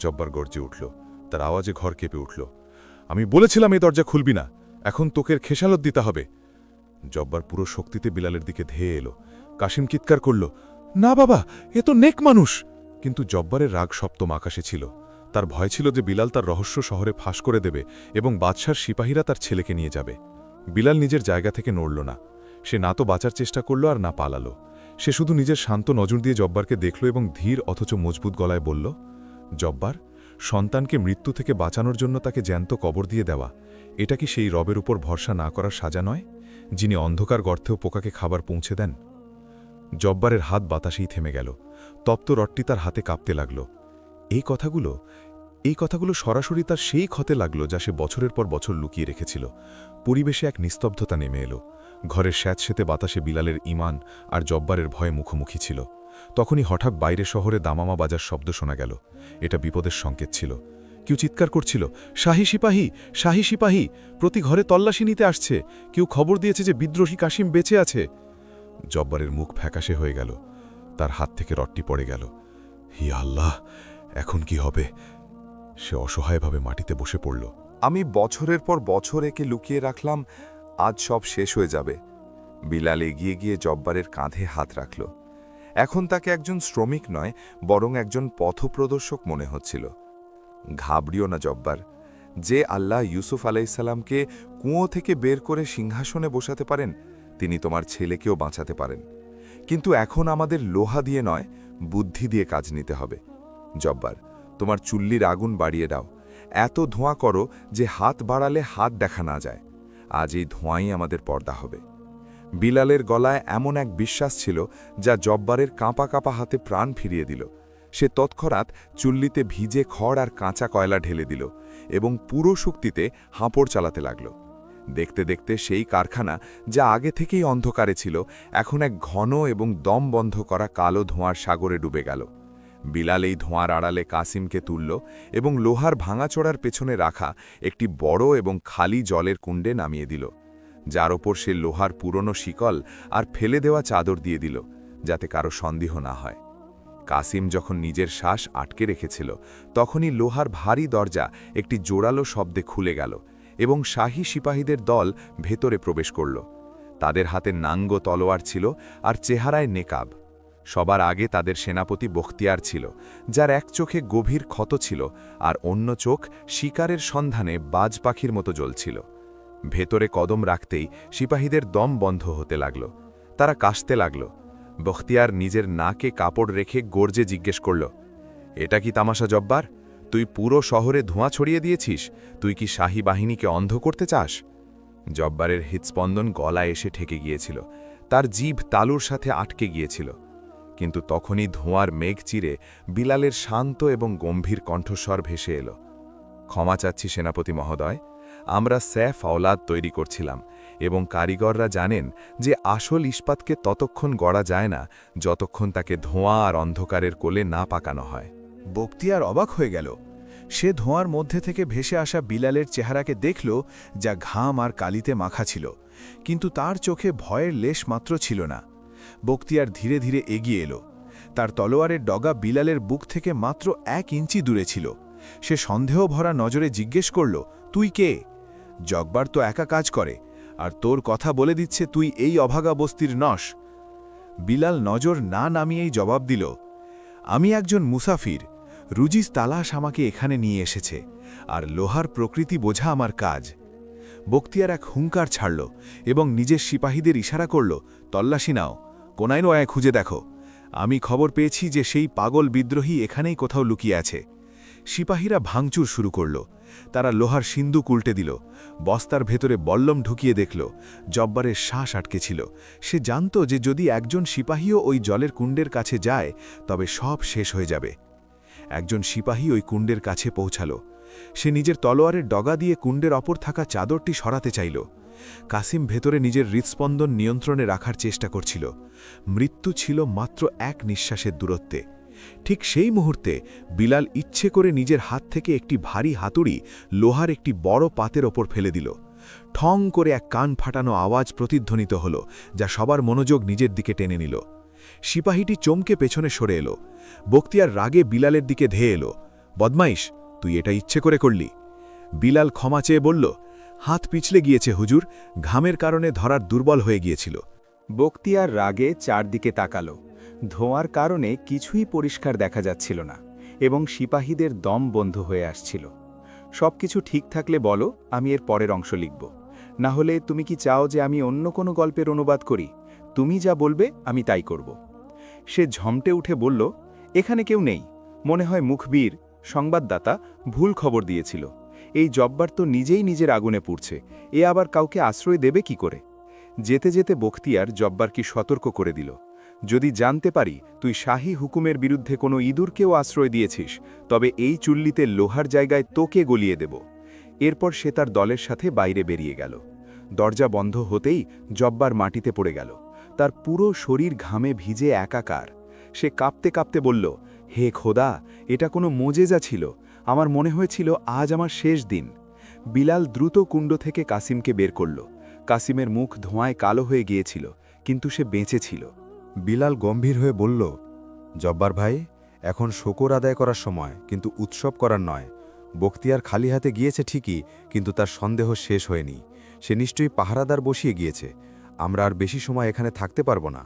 জব্বার গর্জে উঠল, তার আওয়াজে ঘর কেঁপে উঠল। আমি বলেছিলাম এই দরজা খুলবি না, এখন তোকের খেসালত দিতে হবে। জব্বার পুরো শক্তিতে বিলালের দিকে ধেয়ে এলো। কাসিম চিৎকার করল, না বাবা, এ তো নেক মানুষ! কিন্তু জব্বারের রাগ সপ্তম আকাশে ছিল। তার ভয় ছিল যে বিলাল তার রহস্য শহরে ফাঁস করে দেবে এবং বাদশার সিপাহীরা তার ছেলেকে নিয়ে যাবে। বিলাল নিজের জায়গা থেকে নড়ল না। সে না তো বাঁচার চেষ্টা করল আর না পালালো। সে শুধু নিজের শান্ত নজর দিয়ে জব্বারকে দেখল এবং ধীর অথচ মজবুত গলায় বলল, জব্বার, সন্তানকে মৃত্যু থেকে বাঁচানোর জন্য তাকে জ্যান্ত কবর দিয়ে দেওয়া, এটা কি সেই রবের উপর ভরসা না করার সাজা নয়, যিনি অন্ধকার গর্তেও পোকাকে খাবার পৌঁছে দেন? জব্বারের হাত বাতাসেই থেমে গেল। তপ্ত রডটি তার হাতে কাঁপতে লাগল। এই কথাগুলো সরাসরি তার সেই ক্ষতে লাগল যা সে বছরের পর বছর লুকিয়ে রেখেছিল। পরিবেশে এক নিস্তব্ধতা নেমে এলো। ঘরের স্যাঁতসেঁতে বাতাসে বিলালের ঈমান আর জব্বারের ভয়ে মুখোমুখি ছিল। তখনই হঠাৎ বাইরে শহরে দামামা বাজার শব্দ শোনা গেল। এটা বিপদের সংকেত ছিল। কেউ চিৎকার করছিল, শাহী সিপাহী, শাহী সিপাহী, প্রতি ঘরে তল্লাশি নিতে আসছে। কেউ খবর দিয়েছে যে বিদ্রোহী কাসিম বেঁচে আছে। জব্বারের মুখ ফ্যাকাশে হয়ে গেল। তার হাত থেকে রডটি পড়ে গেল। হি আল্লাহ, এখন কি হবে? সে অসহায়ভাবে মাটিতে বসে পড়ল। আমি বছরের পর বছর একে লুকিয়ে রাখলাম, আজ সব শেষ হয়ে যাবে। বিলাল এগিয়ে গিয়ে জব্বারের কাঁধে হাত রাখল। এখন তাকে একজন শ্রমিক নয়, বরং একজন পথপ্রদর্শক মনে হচ্ছিল। ঘাবড়িও না জব্বার, যে আল্লাহ ইউসুফ আলাইসাল্লামকে কুঁয়ো থেকে বের করে সিংহাসনে বসাতে পারেন, তিনি তোমার ছেলেকেও বাঁচাতে পারেন। কিন্তু এখন আমাদের লোহা দিয়ে নয়, বুদ্ধি দিয়ে কাজ নিতে হবে। জব্বার, তোমার চুল্লির আগুন বাড়িয়ে দাও, এত ধোঁয়া করো যে হাত বাড়ালে হাত দেখা না যায়। আজ এই ধোঁয়াই আমাদের পর্দা হবে। বিলালের গলায় এমন এক বিশ্বাস ছিল যা জব্বারের কাঁপা কাঁপা হাতে প্রাণ ফিরিয়ে দিল। সে তৎক্ষণাৎ চুল্লিতে ভিজে খড় আর কাঁচা কয়লা ঢেলে দিল এবং পুরো শক্তিতে হাঁপড় চালাতে লাগল। দেখতে দেখতে সেই কারখানা, যা আগে থেকেই অন্ধকারে ছিল, এখন এক ঘন এবং দম বন্ধ করা কালো ধোঁয়ার সাগরে ডুবে গেল। বিলাল এই ধোঁয়ার আড়ালে কাসিমকে তুলল এবং লোহার ভাঙাচোড়ার পেছনে রাখা একটি বড় এবং খালি জলের কুণ্ডে নামিয়ে দিল, যার ওপর সে লোহার পুরনো শিকল আর ফেলে দেওয়া চাদর দিয়ে দিল, যাতে কারো সন্দেহ না হয়। কাসিম যখন নিজের শ্বাস আটকে রেখেছিল, তখনই লোহার ভারী দরজা একটি জোরালো শব্দে খুলে গেল এবং শাহী সিপাহীদের দল ভেতরে প্রবেশ করল। তাদের হাতে নাঙ্গ তলোয়ার ছিল আর চেহারায় নেকাব। সবার আগে তাদের সেনাপতি বখতিয়ার ছিল, যার এক চোখে গভীর ক্ষত ছিল আর অন্য চোখ শিকারের সন্ধানে বাজ পাখির মতো জ্বলছিল। ভেতরে কদম রাখতেই সিপাহীদের দম বন্ধ হতে লাগল। তারা কাশতে লাগল। বখতিয়ার নিজের নাকে কাপড় রেখে গর্জে জিজ্ঞেস করল, এটা কি তামাশা জব্বার? তুই পুরো শহরে ধোঁয়া ছড়িয়ে দিয়েছিস? তুই কি শাহী বাহিনীকে অন্ধ করতে চাস? জব্বারের হৃৎস্পন্দন গলায় এসে ঠেকে গিয়েছিল, তার জিভ তালুর সাথে আটকে গিয়েছিল। কিন্তু তখনই ধোঁয়ার মেঘ চিরে বিলালের শান্ত এবং গম্ভীর কণ্ঠস্বর ভেসে এলো, ক্ষমা চাচ্ছি সেনাপতি মহোদয়, আমরা স্যাফ আওলাদ তৈরি করছিলাম এবং কারিগররা জানেন যে আসল ইস্পাতকে ততক্ষণ গড়া যায় না যতক্ষণ তাকে ধোঁয়া আর অন্ধকারের কোলে না পাকানো হয়। বখতিয়ার অবাক হয়ে গেল। সে ধোঁয়ার মধ্যে থেকে ভেসে আসা বিলালের চেহারাকে দেখল, যা ঘাম আর কালিতে মাখা ছিল, কিন্তু তার চোখে ভয়ের লেশ মাত্র ছিল না। বখতিয়ার ধীরে ধীরে এগিয়ে এলো। তার তলোয়ারের ডগা বিলালের বুক থেকে মাত্র 1 ইঞ্চি দূরে ছিল। সে সন্দেহ ভরা নজরে জিজ্ঞেস করল, তুই কে? জব্বার তো একা কাজ করে, আর তোর কথা বলে দিচ্ছে তুই এই অভাগা বস্তির নস। বিলাল নজর না নামিয়েই জবাব দিল, আমি একজন মুসাফির। রুজিস তালাশ আমাকে এখানে নিয়ে এসেছে, আর লোহার প্রকৃতি বোঝা আমার কাজ। বখতিয়ার এক হুঙ্কার ছাড়ল এবং নিজের সিপাহীদের ইশারা করল, তল্লাশি নাও, কোনায় নয় খুঁজে দেখো। আমি খবর পেয়েছি যে সেই পাগল বিদ্রোহী এখানেই কোথাও লুকিয়ে আছে। সিপাহীরা ভাঙচুর শুরু করল। তারা লোহার সিন্দুক উল্টে দিল, বস্তার ভেতরে বল্লম ঢুকিয়ে দেখল। জব্বারের শ্বাস আটকে ছিল। সে জানত যে যদি একজন সিপাহীও ওই জলের কুণ্ডের কাছে যায়, তবে সব শেষ হয়ে যাবে। একজন সিপাহী ওই কুণ্ডের কাছে পৌঁছাল। সে নিজের তলোয়ারের ডগা দিয়ে কুণ্ডের অপর থাকা চাদরটি সরাতে চাইল। কাসিম ভেতরে নিজের হৃৎস্পন্দন নিয়ন্ত্রণে রাখার চেষ্টা করছিল। মৃত্যু ছিল মাত্র 1 নিঃশ্বাসের দূরত্বে। ঠিক সেই মুহূর্তে বিলাল ইচ্ছে করে নিজের হাত থেকে একটি ভারী হাতুড়ি লোহার একটি বড় পাতের ওপর ফেলে দিল। ঠং করে এক কান ফাটানো আওয়াজ প্রতিধ্বনিত হল, যা সবার মনোযোগ নিজের দিকে টেনে নিল। সিপাহীটি চমকে পেছনে সরে এলো। বখতিয়ার রাগে বিলালের দিকে ধেয়ে এলো, বদমাইশ, তুই এটা ইচ্ছে করে করলি। বিলাল ক্ষমা চেয়ে বলল, হাত পিছলে গিয়েছে হুজুর, ঘামের কারণে ধরার দুর্বল হয়ে গিয়েছিল। বখতিয়ার রাগে চারদিকে তাকালো। ধোঁয়ার কারণে কিছুই পরিষ্কার দেখা যাচ্ছিল না এবং সিপাহীদের দম বন্ধ হয়ে আসছিল। সবকিছু ঠিক থাকলে বলো, আমি এর পরের অংশ লিখব। না হলে তুমি কি চাও যে আমি অন্য কোনো গল্পের অনুবাদ করি? তুমি যা বলবে আমি তাই করব। সে ঝমটে উঠে বলল, এখানে কেউ নেই, মনে হয় মুখবীর সংবাদদাতা ভুল খবর দিয়েছিল। এই জব্বার তো নিজেই নিজের আগুনে পুড়ছে, এ আবার কাউকে আশ্রয় দেবে কি করে? যেতে যেতে বখতিয়ার জব্বারকে সতর্ক করে দিল, যদি জানতে পারি তুই শাহী হুকুমের বিরুদ্ধে কোনো ইঁদুরকেও আশ্রয় দিয়েছিস, তবে এই চুল্লিতে লোহার জায়গায় তোকে গলিয়ে দেব। এরপর সে তার দলের সাথে বাইরে বেরিয়ে গেল। দরজা বন্ধ হতেই জব্বার মাটিতে পড়ে গেল। তার পুরো শরীর ঘামে ভিজে একাকার। সে কাঁপতে কাঁপতে বলল, হে খোদা, এটা কোনো মোজেজা ছিল। আমার মনে হয়েছিল আজ আমার শেষ দিন। বিলাল দ্রুত কুণ্ড থেকে কাসিমকে বের করল। কাসিমের মুখ ধোঁয়ায় কালো হয়ে গিয়েছিল, কিন্তু সে বেঁচে ছিল। বিলাল গম্ভীর হয়ে বলল, জব্বার ভাই, এখন শকর আদায় করার সময়, কিন্তু উৎসব করার নয়। বখতিয়ার খালি হাতে গিয়েছে ঠিকই, কিন্তু তার সন্দেহ শেষ হয়নি। সে নিশ্চয়ই পাহারাদার বসিয়ে গিয়েছে। আমরা আর বেশি সময় এখানে থাকতে পারব না।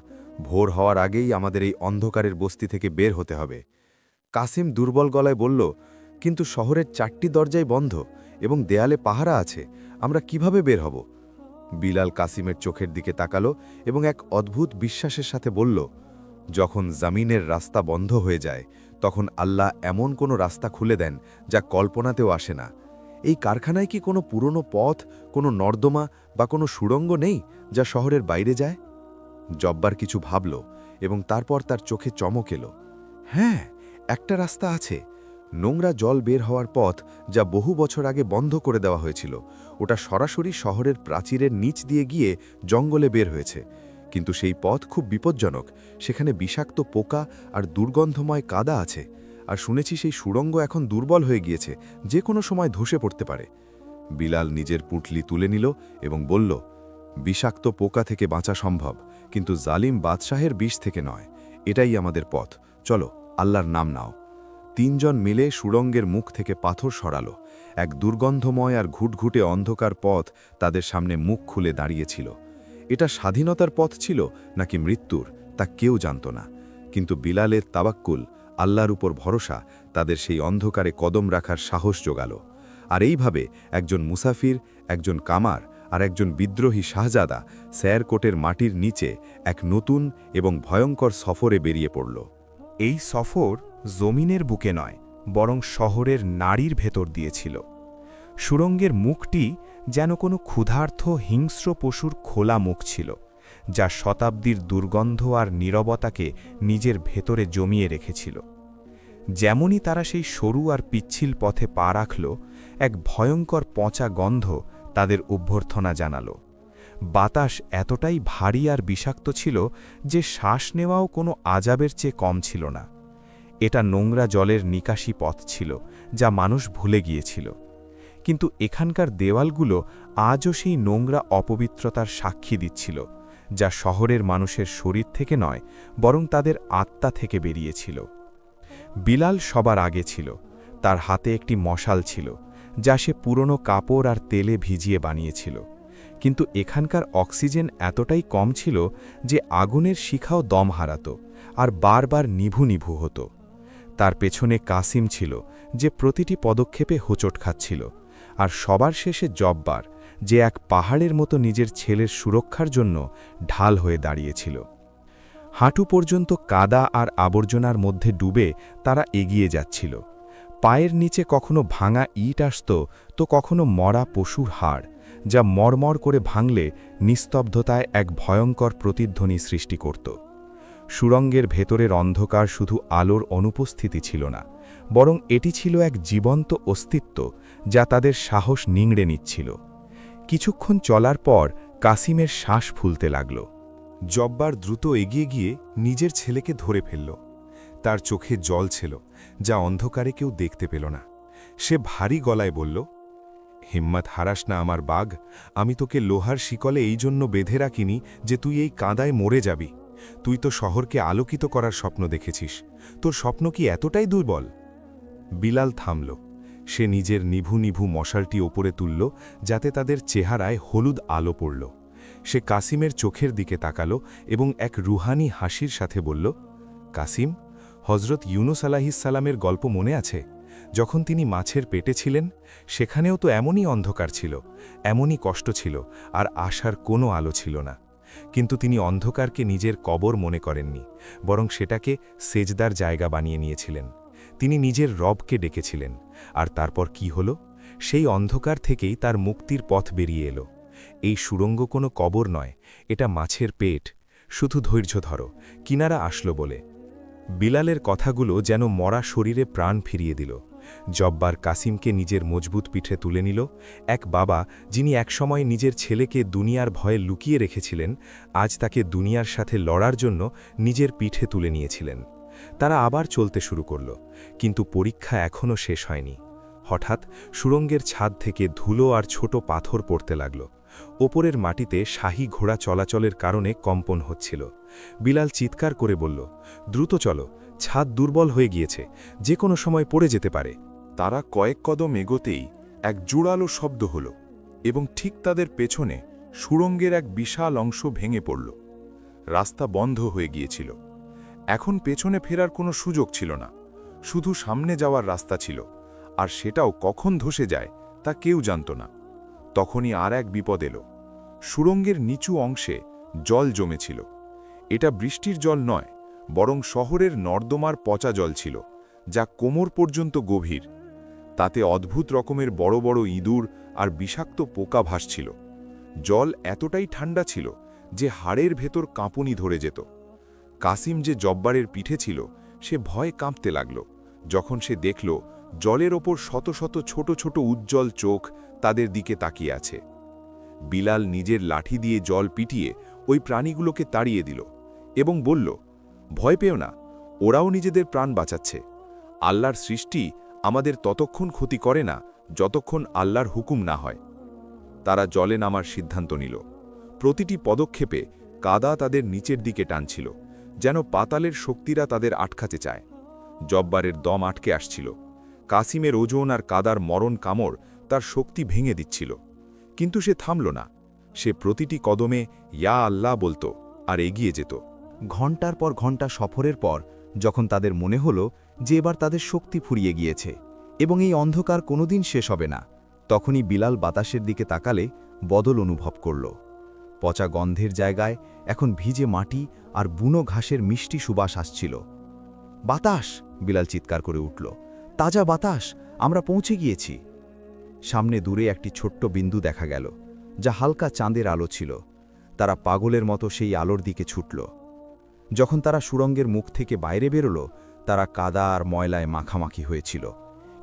ভোর হওয়ার আগেই আমাদের এই অন্ধকারের বস্তি থেকে বের হতে হবে। কাসিম দুর্বল গলায় বলল, কিন্তু শহরের 4টি দরজাই বন্ধ এবং দেয়ালে পাহারা আছে, আমরা কিভাবে বের হব? বিলাল কাসিমের চোখের দিকে তাকালো এবং এক অদ্ভুত বিশ্বাসের সাথে বলল, যখন জামিনের রাস্তা বন্ধ হয়ে যায়, তখন আল্লাহ এমন কোনো রাস্তা খুলে দেন যা কল্পনাতেও আসে না। এই কারখানায় কি কোনো পুরনো পথ, কোনো নর্দমা বা কোনো সুড়ঙ্গ নেই যা শহরের বাইরে যায়? জব্বার কিছু ভাবল এবং তারপর তার চোখে চমক এলো। হ্যাঁ, একটা রাস্তা আছে। নোংরা জল বের হওয়ার পথ, যা বহু বছর আগে বন্ধ করে দেওয়া হয়েছিল, ওটা সরাসরি শহরের প্রাচীরের নিচ দিয়ে গিয়ে জঙ্গলে বের হয়েছে। কিন্তু সেই পথ খুব বিপজ্জনক। সেখানে বিষাক্ত পোকা আর দুর্গন্ধময় কাদা আছে। আর শুনেছি সেই সুড়ঙ্গ এখন দুর্বল হয়ে গিয়েছে, যে কোনো সময় ধসে পড়তে পারে। বিলাল নিজের পুঁটলি তুলে নিল এবং বলল, বিষাক্ত পোকা থেকে বাঁচা সম্ভব, কিন্তু জালিম বাদশাহের বিষ থেকে নয়। এটাই আমাদের পথ। চলো, আল্লাহর নাম নাও। তিনজন মিলে সুড়ঙ্গের মুখ থেকে পাথর সরালো। এক দুর্গন্ধময় আর ঘুটঘুটে অন্ধকার পথ তাদের সামনে মুখ খুলে দাঁড়িয়েছিল। এটা স্বাধীনতার পথ ছিল নাকি মৃত্যুর, তা কেউ জানত না। কিন্তু বিলালের তাওয়াক্কুল, আল্লাহর উপর ভরসা, তাদের সেই অন্ধকারে কদম রাখার সাহস জোগাল। আর এইভাবে একজন মুসাফির, একজন কামার আর একজন বিদ্রোহী শাহজাদা স্যারকোটের মাটির নিচে এক নতুন এবং ভয়ঙ্কর সফরে বেরিয়ে পড়ল। এই সফর জমিনের বুকে নয়, বরং শহরের নারীর ভেতর দিয়েছিল। সুড়ঙ্গের মুখটি যেন কোনো ক্ষুধার্ত হিংস্র পশুর খোলা মুখ ছিল, যা শতাব্দীর দুর্গন্ধ আর নীরবতাকে নিজের ভেতরে জমিয়ে রেখেছিল। যেমনই তারা সেই সরু আর পিচ্ছিল পথে পা রাখল, এক ভয়ঙ্কর পচা গন্ধ তাদের অভ্যর্থনা জানাল। বাতাস এতটাই ভারী আর বিষাক্ত ছিল যে শ্বাস নেওয়াও কোনো আজাবের চেয়ে কম ছিল না। এটা নোংরা জলের নিকাশি পথ ছিল, যা মানুষ ভুলে গিয়েছিল। কিন্তু এখানকার দেওয়ালগুলো আজও সেই নোংরা অপবিত্রতার সাক্ষী দিচ্ছিল, যা শহরের মানুষের শরীর থেকে নয়, বরং তাদের আত্মা থেকে বেরিয়েছিল। বিলাল সবার আগে ছিল। তার হাতে একটি মশাল ছিল, যা সে পুরনো কাপড় আর তেলে ভিজিয়ে বানিয়েছিল। কিন্তু এখানকার অক্সিজেন এতটাই কম ছিল যে আগুনের শিখাও দম হারাত আর বারবার নিভু নিভু হতো। তার পেছনে কাসিম ছিল, যে প্রতিটি পদক্ষেপে হোঁচট খাচ্ছিল। আর সবার শেষে জব্বার, যে এক পাহাড়ের মতো নিজের ছেলের সুরক্ষার জন্য ঢাল হয়ে দাঁড়িয়েছিল। হাঁটু পর্যন্ত কাদা আর আবর্জনার মধ্যে ডুবে তারা এগিয়ে যাচ্ছিল। পায়ের নিচে কখনো ভাঙা ইট আসত, তো কখনো মরা পশুর হাড়, যা মরমর করে ভাঙলে নিস্তব্ধতায় এক ভয়ঙ্কর প্রতিধ্বনি সৃষ্টি করত। সুড়ঙ্গের ভেতরের অন্ধকার শুধু আলোর অনুপস্থিতি ছিল না, বরং এটি ছিল এক জীবন্ত অস্তিত্ব, যা তাদের সাহস নিংড়ে নিচ্ছিল। কিছুক্ষণ চলার পর কাসিমের শ্বাস ফুলতে লাগল। জব্বার দ্রুত এগিয়ে গিয়ে নিজের ছেলেকে ধরে ফেলল। তার চোখে জল ছিল, যা অন্ধকারে কেউ দেখতে পেল না। সে ভারী গলায় বলল, হিম্মত হারাস না আমার বাঘ। আমি তোকে লোহার শিকলে এই জন্য বেঁধে রাখিনি যে তুই এই কাঁদায় মরে যাবি। তুই তো শহরকে আলোকিত করার স্বপ্ন দেখেছিস। তোর স্বপ্ন কি এতটাই দুর্বল? বিলাল থামল। সে নিজের নিভু নিভু মশালটি ওপরে তুলল, যাতে তাদের চেহারায় হলুদ আলো পড়ল। সে কাসিমের চোখের দিকে তাকালো এবং এক রুহানি হাসির সাথে বলল, কাসিম, হজরত ইউনুস আলাইহিসসালামের গল্প মনে আছে? যখন তিনি মাছের পেটে ছিলেন, সেখানেও তো এমনই অন্ধকার ছিল, এমনই কষ্ট ছিল, আর আশার কোনো আলো ছিল না। কিন্তু তিনি অন্ধকারকে নিজের কবর মনে করেননি, বরং সেটাকে সেজদার জায়গা বানিয়ে নিয়েছিলেন। তিনি নিজের রবকে ডেকেছিলেন। আর তারপর কি হলো? সেই অন্ধকার থেকেই তার মুক্তির পথ বেরিয়ে এলো। এই সুড়ঙ্গ কোনো কবর নয়, এটা মাছের পেট। শুধু ধৈর্য ধরো, কিনারা আসলো বলে। বিলালের কথাগুলো যেন মরা শরীরে প্রাণ ফিরিয়ে দিল। জব্বার কাসিমকে নিজের মজবুত পিঠে তুলে নিল। এক বাবা, যিনি একসময় নিজের ছেলেকে দুনিয়ার ভয়ে লুকিয়ে রেখেছিলেন, আজ তাকে দুনিয়ার সাথে লড়ার জন্য নিজের পিঠে তুলে নিয়েছিলেন। তারা আবার চলতে শুরু করল, কিন্তু পরীক্ষা এখনও শেষ হয়নি। হঠাৎ সুড়ঙ্গের ছাদ থেকে ধুলো আর ছোট পাথর পড়তে লাগল। ওপরের মাটিতে শাহী ঘোড়া চলাচলের কারণে কম্পন হচ্ছিল। বিলাল চিৎকার করে বলল, দ্রুত চলো, ছাদ দুর্বল হয়ে গিয়েছে, যে কোনো সময় পড়ে যেতে পারে। তারা কয়েক কদম এগোতেই এক জোরালো শব্দ হল, এবং ঠিক তাদের পেছনে সুড়ঙ্গের এক বিশাল অংশ ভেঙে পড়ল। রাস্তা বন্ধ হয়ে গিয়েছিল। এখন পেছনে ফেরার কোনো সুযোগ ছিল না, শুধু সামনে যাওয়ার রাস্তা ছিল, আর সেটাও কখন ধসে যায় তা কেউ জানত না। তখনই আর এক বিপদ এলো। সুড়ঙ্গের নিচু অংশে জল জমেছিল। এটা বৃষ্টির জল নয়, বরং শহরের নর্দমার পচা জল ছিল, যা কোমর পর্যন্ত গভীর। তাতে অদ্ভুত রকমের বড় বড় ইঁদুর আর বিষাক্ত পোকা ভাসছিল। জল এতটাই ঠান্ডা ছিল যে হাড়ের ভেতর কাঁপুনি ধরে যেত। কাসিম, যে জব্বারের পিঠে ছিল, সে ভয়ে কাঁপতে লাগল যখন সে দেখল জলের ওপর শত শত ছোট ছোট উজ্জ্বল চোখ তাদের দিকে তাকিয়ে আছে। বিলাল নিজের লাঠি দিয়ে জল পিটিয়ে ওই প্রাণীগুলোকে তাড়িয়ে দিল এবং বলল, ভয় পেও না, ওরাও নিজেদের প্রাণ বাঁচাচ্ছে। আল্লাহর সৃষ্টি আমাদের ততক্ষণ ক্ষতি করে না যতক্ষণ আল্লাহর হুকুম না হয়। তারা জলে নামার সিদ্ধান্ত নিল। প্রতিটি পদক্ষেপে কাদা তাদের নিচের দিকে টানছিল, যেন পাতালের শক্তিরা তাদের আটকাতে চায়। জব্বারের দম আটকে আসছিল। কাসিমের ওজন আর কাদার মরণ কামড় তার শক্তি ভেঙে দিচ্ছিল, কিন্তু সে থামল না। সে প্রতিটি কদমে ইয়া আল্লাহ বলতো আর এগিয়ে যেত। ঘণ্টার পর ঘণ্টা সফরের পর যখন তাদের মনে হলো যে এবার তাদের শক্তি ফুরিয়ে গিয়েছে এবং এই অন্ধকার কোনোদিন শেষ হবে না, তখনই বিলাল বাতাসের দিকে তাকালে বদল অনুভব করল। পচা গন্ধের জায়গায় এখন ভিজে মাটি আর বুনো ঘাসের মিষ্টি সুবাস আসছিল। বাতাস! বিলাল চিৎকার করে উঠল, তাজা বাতাস! আমরা পৌঁছে গিয়েছি। সামনে দূরে একটি ছোট্ট বিন্দু দেখা গেল, যা হালকা চাঁদের আলো ছিল। তারা পাগলের মতো সেই আলোর দিকে ছুটল। যখন তারা সুড়ঙ্গের মুখ থেকে বাইরে বেরোল, তারা কাদা আর ময়লায় মাখামাখি হয়েছিল,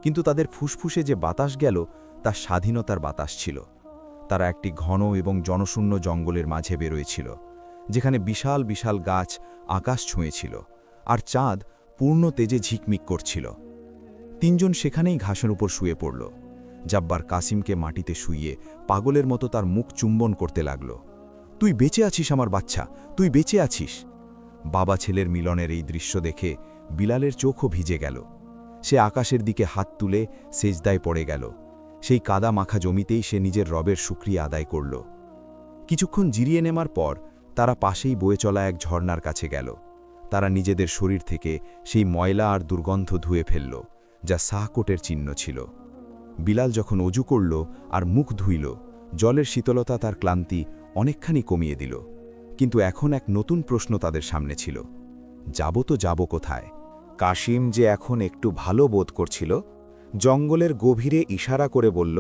কিন্তু তাদের ফুসফুসে যে বাতাস গেল তা স্বাধীনতার বাতাস ছিল। তারা একটি ঘন এবং জনশূন্য জঙ্গলের মাঝে বেরোয়েছিল, যেখানে বিশাল বিশাল গাছ আকাশ ছুঁয়েছিল আর চাঁদ পূর্ণ তেজে ঝিকমিক করছিল। তিনজন সেখানেই ঘাসের উপর শুয়ে পড়ল। জব্বার কাসিমকে মাটিতে শুইয়ে পাগলের মতো তার মুখ চুম্বন করতে লাগল। তুই বেঁচে আছিস আমার বাচ্চা, তুই বেঁচে আছিস। বাবা ছেলের মিলনের এই দৃশ্য দেখে বিলালের চোখও ভিজে গেল। সে আকাশের দিকে হাত তুলে সেজদায় পড়ে গেল। সেই কাদা মাখা জমিতেই সে নিজের রবের শুকরিয়া আদায় করল। কিছুক্ষণ জিরিয়ে নেমার পর তারা পাশেই বয়ে চলা এক ঝর্ণার কাছে গেল। তারা নিজেদের শরীর থেকে সেই ময়লা আর দুর্গন্ধ ধুয়ে ফেলল, যা সাহকোটের চিহ্ন ছিল। বিলাল যখন অজু করল আর মুখ ধুইল, জলের শীতলতা তার ক্লান্তি অনেকখানি কমিয়ে দিল। কিন্তু এখন এক নতুন প্রশ্ন তাদের সামনে ছিল, যাব তো যাব কোথায়? কাশিম যে এখন একটু ভালো বোধ করছিল, জঙ্গলের গভীরে ইশারা করে বলল,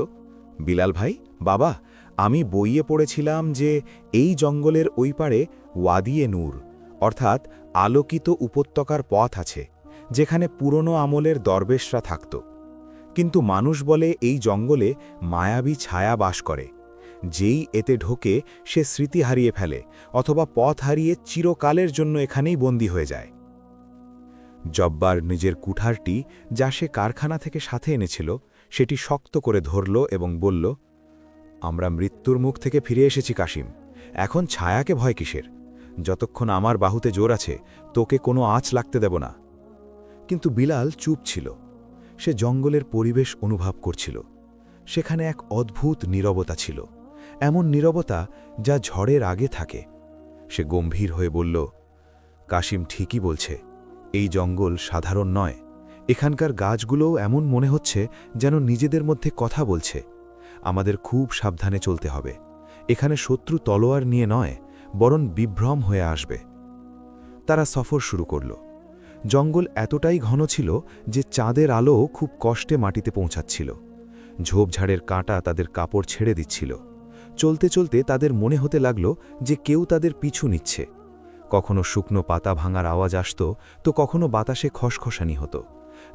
বিলাল ভাই, বাবা, আমি বইয়ে পড়েছিলাম যে এই জঙ্গলের ওই পারে ওয়াদিয়ে নূর, অর্থাৎ আলোকিত উপত্যকার পথ আছে, যেখানে পুরনো আমলের দরবেশরা থাকত। কিন্তু মানুষ বলে এই জঙ্গলে মায়াবী ছায়া বাস করে। যেই এতে ঢোকে সে স্মৃতি হারিয়ে ফেলে অথবা পথ হারিয়ে চিরকালের জন্য এখানেই বন্দী হয়ে যায়। জব্বার নিজের কুঠারটি, যা সে কারখানা থেকে সাথে এনেছিল, সেটি শক্ত করে ধরল এবং বলল, আমরা মৃত্যুর মুখ থেকে ফিরে এসেছি কাশিম, এখন ছায়াকে ভয় কিসের? যতক্ষণ আমার বাহুতে জোর আছে, তোকে কোনো আঁচ লাগতে দেব না। কিন্তু বিলাল চুপ ছিল। সে জঙ্গলের পরিবেশ অনুভব করছিল। সেখানে এক অদ্ভুত নীরবতা ছিল, এমন নীরবতা যা ঝড়ের আগে থাকে। সে গম্ভীর হয়ে বলল, কাশিম ঠিকই বলছে, এই জঙ্গল সাধারণ নয়। এখানকার গাছগুলোও এমন মনে হচ্ছে যেন নিজেদের মধ্যে কথা বলছে। আমাদের খুব সাবধানে চলতে হবে। এখানে শত্রু তলোয়ার নিয়ে নয়, বরং বিভ্রম হয়ে আসবে। তারা সফর শুরু করল। জঙ্গল এতটাই ঘন ছিল যে চাঁদের আলো খুব কষ্টে মাটিতে পৌঁছাচ্ছিল। ঝোপঝাড়ের কাঁটা তাদের কাপড় ছেড়ে দিচ্ছিল। চলতে চলতে তাদের মনে হতে লাগল যে কেউ তাদের পিছু নিচ্ছে। কখনো শুকনো পাতা ভাঙার আওয়াজ আসত, তো কখনো বাতাসে খসখসানি হতো।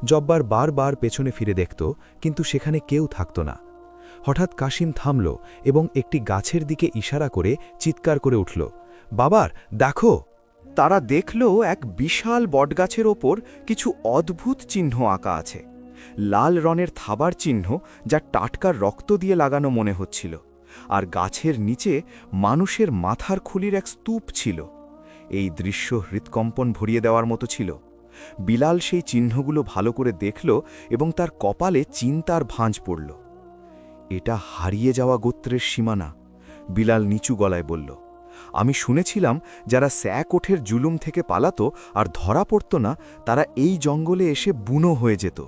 জব্বার বারবার পেছনে ফিরে দেখত, কিন্তু সেখানে কেউ থাকত না। হঠাৎ কাশিম থামল এবং একটি গাছের দিকে ইশারা করে চিৎকার করে উঠল, বাবার, দেখো! তারা দেখল এক বিশাল বটগাছের ওপর কিছু অদ্ভুত চিহ্ন আঁকা আছে। লাল রঙের থাবার চিহ্ন, যা টাটকার রক্ত দিয়ে লাগানো মনে হচ্ছিল, আর গাছের নিচে মানুষের মাথার খুলির এক স্তূপ ছিল। এই দৃশ্য হৃৎকম্পন ভরিয়ে দেওয়ার মতো ছিল। বিলাল সেই চিহ্নগুলো ভালো করে দেখল এবং তার কপালে চিন্তার ভাঁজ পড়ল। এটা হারিয়ে যাওয়া গোত্রের সীমানা, বিলাল নিচু গলায় বলল। আমি শুনেছিলাম যারা স্যাকোঠের জুলুম থেকে পালাতো আর ধরা পড়ত না, তারা এই জঙ্গলে এসে বুনো হয়ে যেত।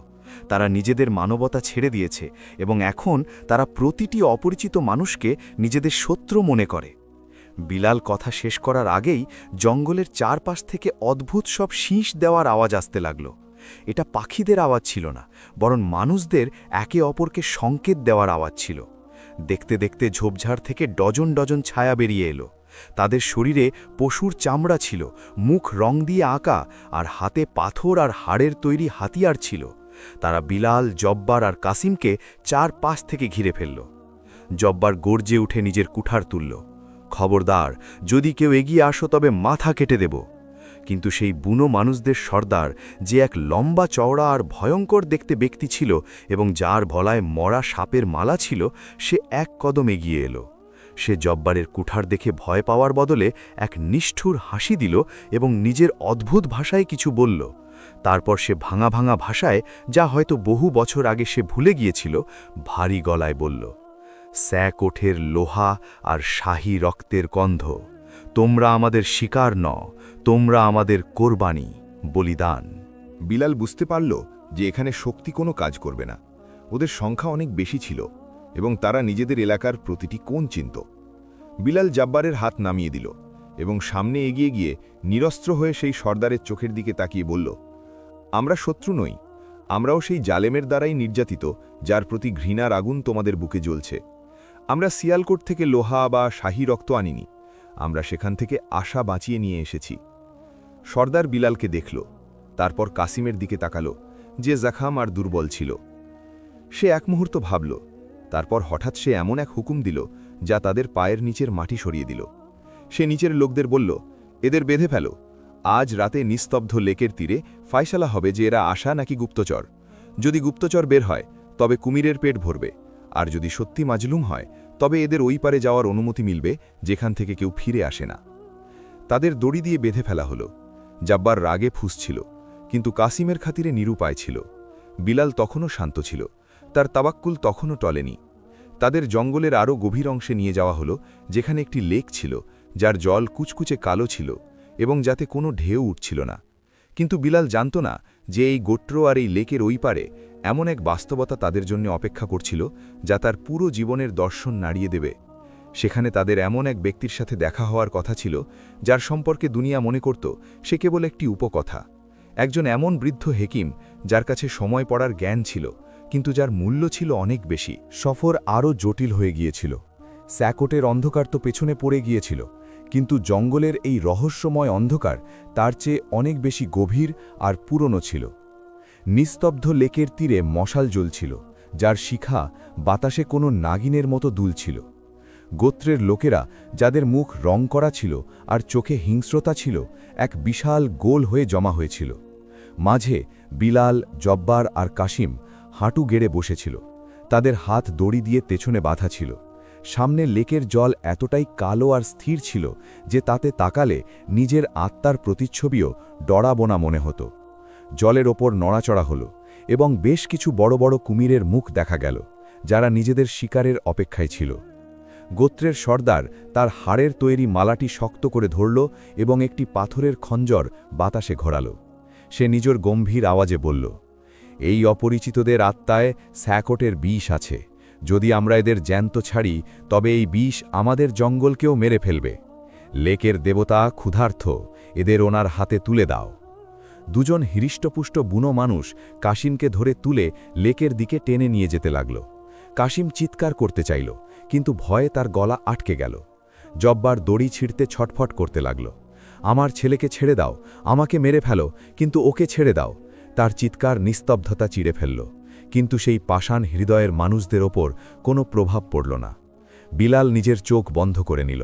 তারা নিজেদের মানবতা ছেড়ে দিয়েছে এবং এখন তারা প্রতিটি অপরিচিত মানুষকে নিজেদের শত্রু মনে করে। বিলাল কথা শেষ করার আগেই জঙ্গলের চারপাশ থেকে অদ্ভুত সব শীষ দেওয়ার আওয়াজ আসতে লাগল। এটা পাখিদের আওয়াজ ছিল না, বরং মানুষদের একে অপরকে সংকেত দেওয়ার আওয়াজ ছিল। দেখতে দেখতে ঝোপঝাড় থেকে ডজন ডজন ছায়া বেরিয়ে এলো। তাদের শরীরে পশুর চামড়া ছিল, মুখ রং দিয়ে আঁকা, আর হাতে পাথর আর হাড়ের তৈরি হাতিয়ার ছিল। তারা বিলাল, জব্বার আর কাসিমকে 4 পাশ থেকে ঘিরে ফেলল। জব্বার গর্জে উঠে নিজের কুঠার তুলল, খবরদার, যদি কেউ এগিয়ে আসো তবে মাথা কেটে দেব। কিন্তু সেই বুনো মানুষদের সর্দার, যে এক লম্বা চওড়া আর ভয়ঙ্কর দেখতে ব্যক্তি ছিল এবং যার ভলায় মরা সাপের মালা ছিল, সে এক কদম এগিয়ে এলো। সে জব্বারের কুঠার দেখে ভয় পাওয়ার বদলে এক নিষ্ঠুর হাসি দিল এবং নিজের অদ্ভুত ভাষায় কিছু বলল। তারপর সে ভাঙা ভাঙা ভাষায়, যা হয়তো বহু বছর আগে সে ভুলে গিয়েছিল, ভারী গলায় বলল, স্যাকোঠের লোহা আর শাহী রক্তের গন্ধ, তোমরা আমাদের শিকার ন, তোমরা আমাদের কোরবানি, বলিদান। বিলাল বুঝতে পারল যে এখানে শক্তি কোনো কাজ করবে না। ওদের সংখ্যা অনেক বেশি ছিল এবং তারা নিজেদের এলাকার প্রতিটি কোণ চিনত। বিলাল জব্বারের হাত নামিয়ে দিল এবং সামনে এগিয়ে গিয়ে নিরস্ত্র হয়ে সেই সর্দারের চোখের দিকে তাকিয়ে বলল, আমরা শত্রু নই, আমরাও সেই জালেমের দ্বারাই নির্যাতিত যার প্রতি ঘৃণার আগুন তোমাদের বুকে জ্বলছে। আমরা সিয়ালকোট থেকে লোহা বা শাহী রক্ত আনিনি, আমরা সেখান থেকে আশা বাঁচিয়ে নিয়ে এসেছি। সর্দার বিলালকে দেখল, তারপর কাসিমের দিকে তাকালো, যে জাখাম আর দুর্বল ছিল। সে এক মুহূর্ত ভাবল, তারপর হঠাৎ সে এমন এক হুকুম দিল যা তাদের পায়ের নিচের মাটি সরিয়ে দিল। সে নিচের লোকদের বলল, এদের বেঁধে ফেলো। আজ রাতে নিস্তব্ধ লেকের তীরে ফায়সালা হবে যে এরা আশা নাকি গুপ্তচর। যদি গুপ্তচর বের হয় তবে কুমিরের পেট ভরবে, আর যদি সত্যি মাজলুম হয় তবে এদের ওই পারে যাওয়ার অনুমতি মিলবে যেখান থেকে কেউ ফিরে আসে না। তাদের দড়ি দিয়ে বেঁধে ফেলা হলো। জব্বার রাগে ফুঁসছিল, কিন্তু কাসিমের খাতিরে নিরুপায় ছিল। বিলাল তখনও শান্ত ছিল, তার তাওয়াক্কুল তখনও টলেনি। তাদের জঙ্গলের আরও গভীর অংশে নিয়ে যাওয়া হলো, যেখানে একটি লেক ছিল যার জল কুচকুচে কালো ছিল এবং যাতে কোনো ঢেউ উঠছিল না। কিন্তু বিলাল জানত না যে এই গোট্র আর এই লেকের ওই পারে এমন এক বাস্তবতা তাদের জন্য অপেক্ষা করছিল যা তার পুরো জীবনের দর্শন নাড়িয়ে দেবে। সেখানে তাদের এমন এক ব্যক্তির সাথে দেখা হওয়ার কথা ছিল যার সম্পর্কে দুনিয়া মনে করত সে কেবল একটি উপকথা। একজন এমন বৃদ্ধ হেকিম যার কাছে সময় পড়ার জ্ঞান ছিল, কিন্তু যার মূল্য ছিল অনেক বেশি। সফর আরও জটিল হয়ে গিয়েছিল। স্যাকোটের অন্ধকার তো পেছনে পড়ে গিয়েছিল, কিন্তু জঙ্গলের এই রহস্যময় অন্ধকার তার চেয়ে অনেক বেশি গভীর আর পুরনো ছিল। নিস্তব্ধ লেকের তীরে মশাল জ্বলছিল, যার শিখা বাতাসে কোনো নাগিনের মতো দুলছিল। গোত্রের লোকেরা, যাদের মুখ রং করা ছিল আর চোখে হিংস্রতা ছিল, এক বিশাল গোল হয়ে জমা হয়েছিল। মাঝে বিলাল, জব্বার আর কাসিম হাঁটু গেড়ে বসেছিল। তাদের হাত দড়ি দিয়ে পেছনে বাঁধা ছিল। সামনে লেকের জল এতটাই কালো আর স্থির ছিল যে তাতে তাকালে নিজের আত্মার প্রতিচ্ছবিও ডরাবোনা মনে হতো। জলের ওপর নড়াচড়া হলো এবং বেশ কিছু বড় বড় কুমিরের মুখ দেখা গেল, যারা নিজেদের শিকারের অপেক্ষায় ছিল। গোত্রের সর্দার তার হাড়ের তৈরি মালাটি শক্ত করে ধরল এবং একটি পাথরের খঞ্জর বাতাসে ঘোরাল। সে নিজের গম্ভীর আওয়াজে বলল, এই অপরিচিতদের আত্মায় স্যাকোটের বিষ আছে। যদি আমরা এদের জ্যান্ত ছাড়ি তবে এই বিষ আমাদের জঙ্গলকেও মেরে ফেলবে। লেকের দেবতা ক্ষুধার্থ, এদের ওনার হাতে তুলে দাও। দুজন হৃষ্টপুষ্ট বুনো মানুষ কাসিমকে ধরে তুলে লেকের দিকে টেনে নিয়ে যেতে লাগল। কাসিম চিৎকার করতে চাইল, কিন্তু ভয়ে তার গলা আটকে গেল। জব্বার দড়ি ছিঁড়তে ছটফট করতে লাগল, আমার ছেলেকে ছেড়ে দাও, আমাকে মেরে ফেলো, কিন্তু ওকে ছেড়ে দাও। তার চিৎকার নিস্তব্ধতা চিড়ে ফেলল, কিন্তু সেই পাষাণ হৃদয়ের মানুষদের ওপর কোনো প্রভাব পড়ল না। বিলাল নিজের চোখ বন্ধ করে নিল।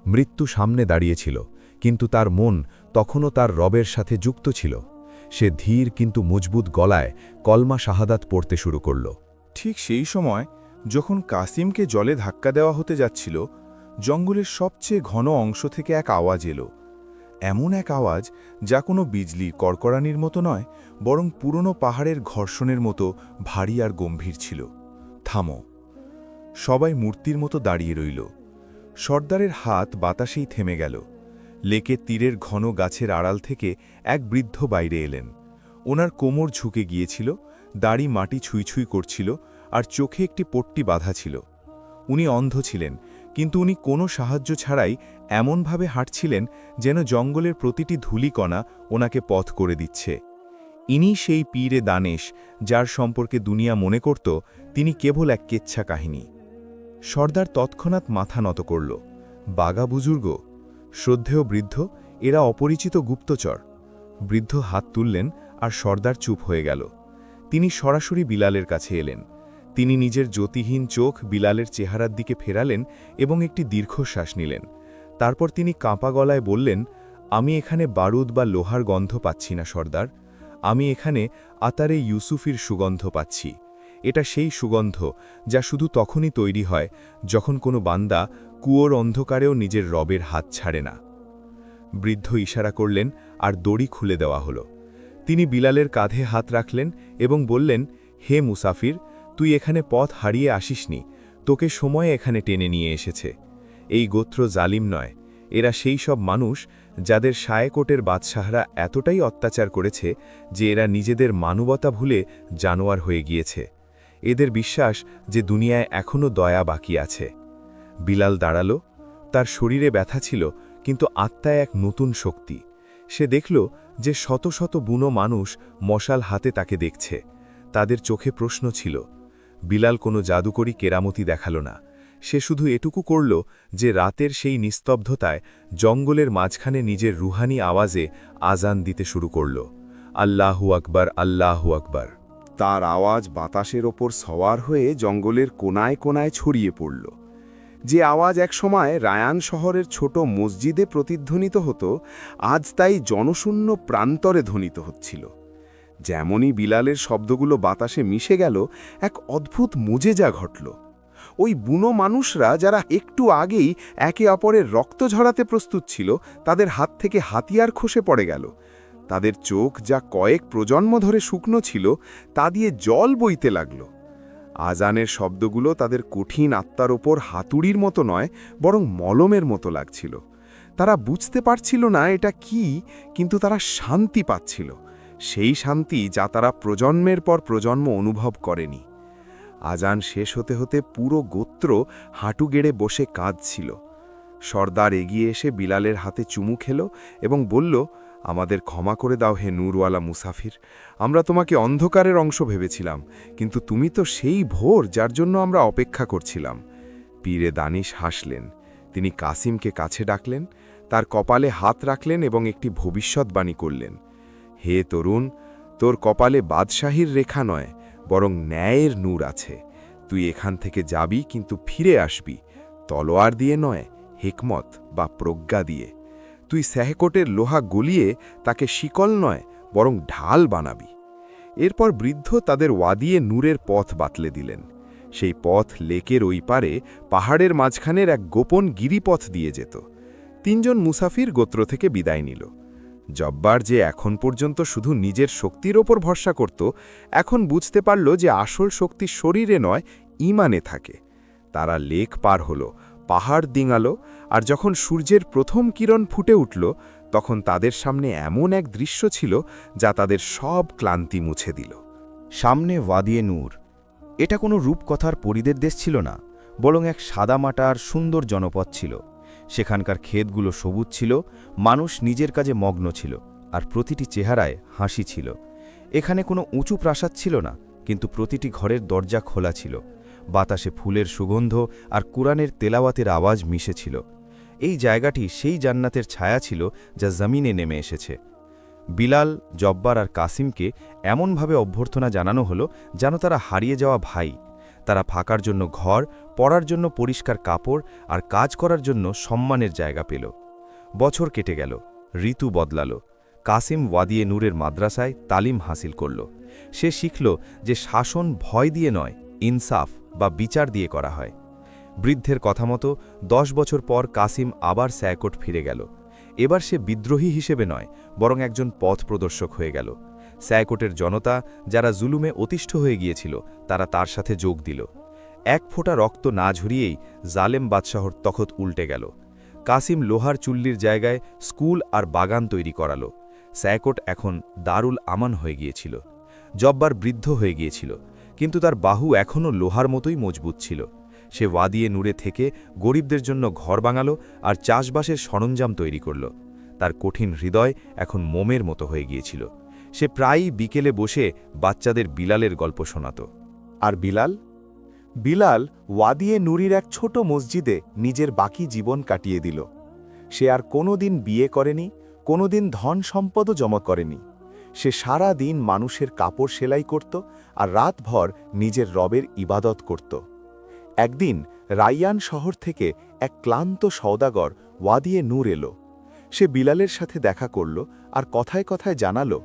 মৃত্যু সামনে দাঁড়িয়েছিল, কিন্তু তার মন তখনও তার রবের সাথে যুক্ত ছিল। সে ধীর কিন্তু মজবুত গলায় কলমা শাহাদাত পড়তে শুরু করল। ঠিক সেই সময় যখন কাসিমকে জলে ধাক্কা দেওয়া হতে যাচ্ছিল, জঙ্গলের সবচেয়ে ঘন অংশ থেকে এক আওয়াজ এলো। এমন এক আওয়াজ যা কোনো বিজলি কড়কড়ানির মতো নয়, বরং পুরনো পাহাড়ের ঘর্ষণের মতো ভারী আর গম্ভীর ছিল। থামো! সবাই মূর্তির মতো দাঁড়িয়ে রইল। সর্দারের হাত বাতাসেই থেমে গেল। লেকের তীরের ঘন গাছের আড়াল থেকে এক বৃদ্ধ বাইরে এলেন। ওনার কোমর ঝুঁকে গিয়েছিল, দাড়ি মাটি ছুঁই করছিল, আর চোখে একটি পট্টি বাঁধা ছিল। উনি অন্ধ ছিলেন, কিন্তু উনি কোনো সাহায্য ছাড়াই এমনভাবে হাঁটছিলেন যেন জঙ্গলের প্রতিটি ধূলিকণা ওনাকে পথ করে দিচ্ছে। ইনি সেই পীরে দানেশ যার সম্পর্কে দুনিয়া মনে করত তিনি কেবল এক কেচ্ছা কাহিনী। সর্দার তৎক্ষণাৎ মাথা নত করল। বাগা বুজুর্গ, শ্রদ্ধেয় বৃদ্ধ, এরা অপরিচিত গুপ্তচর। বৃদ্ধ হাত তুললেন আর সর্দার চুপ হয়ে গেল। তিনি সরাসরি বিলালের কাছে এলেন। তিনি নিজের জ্যোতিহীন চোখ বিলালের চেহারার দিকে ফেরালেন এবং একটি দীর্ঘশ্বাস নিলেন। তারপর তিনি কাঁপা গলায় বললেন, আমি এখানে বারুদ বা লোহার গন্ধ পাচ্ছি না সর্দার, আমি এখানে আতারে ইউসুফির সুগন্ধ পাচ্ছি। এটা সেই সুগন্ধ যা শুধু তখনই তৈরি হয় যখন কোনো বান্দা কুয়োর অন্ধকারেও নিজের রবের হাত ছাড়ে না। বৃদ্ধ ইশারা করলেন আর দড়ি খুলে দেওয়া হলো। তিনি বিলালের কাঁধে হাত রাখলেন এবং বললেন, হে মুসাফির, তুই এখানে পথ হারিয়ে আসিসনি, তোকে সময় এখানে টেনে নিয়ে এসেছে। এই গোত্র জালিম নয়, এরা সেই সব মানুষ যাদের শায়েকোটের বাদশাহরা এতটাই অত্যাচার করেছে যে এরা নিজেদের মানবতা ভুলে জানোয়ার হয়ে গিয়েছে। এদের বিশ্বাস যে দুনিয়ায় এখনও দয়া বাকি আছে। বিলাল দাঁড়ালো, তার শরীরে ব্যথা ছিল কিন্তু আত্মায় এক নতুন শক্তি। সে দেখল যে শত শত বুনো মানুষ মশাল হাতে তাকে দেখছে। তাদের চোখে প্রশ্ন ছিল। বিলাল কোনো জাদুকরী কেরামতি দেখাল না, সে শুধু এটুকু করল যে রাতের সেই নিস্তব্ধতায় জঙ্গলের মাঝখানে নিজের রুহানি আওয়াজে আজান দিতে শুরু করল, আল্লাহু আকবার, আল্লাহু আকবার। তার আওয়াজ বাতাসের ওপর সওয়ার হয়ে জঙ্গলের কোনায় কোনায় ছড়িয়ে পড়ল। যে আওয়াজ একসময় রায়ান শহরের ছোট মসজিদে প্রতিধ্বনিত হতো, আজ তাই জনশূন্য প্রান্তরে ধ্বনিত হচ্ছিল। যেমনই বিলালের শব্দগুলো বাতাসে মিশে গেল, এক অদ্ভুত মুজেজা ঘটল। ওই বুনো মানুষরা যারা একটু আগেই একে অপরের রক্ত ঝরাতে প্রস্তুত ছিল, তাদের হাত থেকে হাতিয়ার খসে পড়ে গেল। তাদের চোখ যা কয়েক প্রজন্ম ধরে শুকনো ছিল, তা দিয়ে জল বইতে লাগল। আজানের শব্দগুলো তাদের কঠিন আত্মার ওপর হাতুড়ির মতো নয়, বরং মলমের মতো লাগছিল। তারা বুঝতে পারছিল না এটা কি, কিন্তু তারা শান্তি পাচ্ছিল, সেই শান্তি যা তারা প্রজন্মের পর প্রজন্ম অনুভব করেনি। আজান শেষ হতে হতে পুরো গোত্র হাঁটু গেড়ে বসে কাঁদছিল। সর্দার এগিয়ে এসে বিলালের হাতে চুমু খেল এবং বলল, আমাদের ক্ষমা করে দাও হে নূরওয়ালা মুসাফির, আমরা তোমাকে অন্ধকারের অংশ ভেবেছিলাম, কিন্তু তুমি তো সেই ভোর যার জন্য আমরা অপেক্ষা করছিলাম। পীরে দানিশ হাসলেন। তিনি কাসিমকে কাছে ডাকলেন, তার কপালে হাত রাখলেন এবং একটি ভবিষ্যৎবাণী করলেন, হে তরুণ, তোর কপালে বাদশাহীর রেখা নয়, বরং ন্যায়ের নূর আছে। তুই এখান থেকে যাবি, কিন্তু ফিরে আসবি তলোয়ার দিয়ে নয়, হিকমত বা প্রজ্ঞা দিয়ে। তুই স্যাহকোটের লোহা গলিয়ে তাকে শিকল নয়, বরং ঢাল বানাবি। এরপর বৃদ্ধ তাদের ওয়াদিয়ে নূরের পথ বাতলে দিলেন। সেই পথ লেকের ওই পারে পাহাড়ের মাঝখানের এক গোপন গিরিপথ দিয়ে যেত। তিনজন মুসাফির গোত্র থেকে বিদায় নিল। জব্বার যে এখন পর্যন্ত শুধু নিজের শক্তির ওপর ভরসা করত, এখন বুঝতে পারল যে আসল শক্তি শরীরে নয়, ঈমানে থাকে। তারা লেক পার হল, পাহাড় ডিঙালো, আর যখন সূর্যের প্রথম কিরণ ফুটে উঠল, তখন তাদের সামনে এমন এক দৃশ্য ছিল যা তাদের সব ক্লান্তি মুছে দিল। সামনে ওয়াদিয়ে নূর। এটা কোনো রূপকথার পরিদের দেশ ছিল না, বরং এক সাদামাটার সুন্দর জনপদ ছিল। সেখানকার ক্ষেতগুলো সবুজ ছিল, মানুষ নিজের কাজে মগ্ন ছিল, আর প্রতিটি চেহারায় হাসি ছিল। এখানে কোনো উঁচু প্রাসাদ ছিল না, কিন্তু প্রতিটি ঘরের দরজা খোলা ছিল। বাতাসে ফুলের সুগন্ধ আর কুরআনের তেলাওয়াতের আওয়াজ মিশেছিল। এই জায়গাটি সেই জান্নাতের ছায়া ছিল যা জমিনে নেমে এসেছে। বিলাল, জব্বার আর কাসিমকে এমনভাবে অভ্যর্থনা জানানো হলো যেন তারা হারিয়ে যাওয়া ভাই। তারা থাকার জন্য ঘর, পড়ার জন্য পরিষ্কার কাপড় আর কাজ করার জন্য সম্মানের জায়গা পেল। বছর কেটে গেল, ঋতু বদলাল। কাসিম ওয়াদিয়ে নূরের মাদ্রাসায় তালিম হাসিল করল। সে শিখল যে শাসন ভয় দিয়ে নয়, ইনসাফ বা বিচার দিয়ে করা হয়। বৃদ্ধের কথা মতো 10 বছর পর কাসিম আবার স্যাকোট ফিরে গেল। এবার সে বিদ্রোহী হিসেবে নয়, বরং একজন পথ প্রদর্শক হয়ে গেল। স্যাকোটের জনতা, যারা জুলুমে অতিষ্ঠ হয়ে গিয়েছিল, তারা তার সাথে যোগ দিল। এক ফোঁটা রক্ত না ঝরিয়েই জালেম বাদশাহর তখত উল্টে গেল। কাসিম লোহার চুল্লির জায়গায় স্কুল আর বাগান তৈরি করালো। স্যাকোট এখন দারুল আমান হয়ে গিয়েছিল। জব্বার বৃদ্ধ হয়ে গিয়েছিল, কিন্তু তার বাহু এখনও লোহার মতোই মজবুত ছিল। সে ওয়াদিয়ে নূরে থেকে গরিবদের জন্য ঘর বানালো আর চাষবাসের সরঞ্জাম তৈরি করল। তার কঠিন হৃদয় এখন মোমের মতো হয়ে গিয়েছিল। সে প্রায়ই বিকেলে বসে বাচ্চাদের বিলালের গল্প শোনাত। আর বিলাল? বিলাল ওয়াদিয়ে নুরির এক ছোট মসজিদে নিজের বাকি জীবন কাটিয়ে দিল। সে আর কোনোদিন বিয়ে করেনি, কোনোদিন ধন সম্পদও জমা করেনি। সে সারা দিন মানুষের কাপড় সেলাই করত আর রাতভর নিজের রবের ইবাদত করত। একদিন রাইয়ান শহর থেকে এক ক্লান্ত সওদাগর ওয়াদিয়ে নূর এলো। সে বিলালের সাথে দেখা করল আর কথায় কথায় জানালো,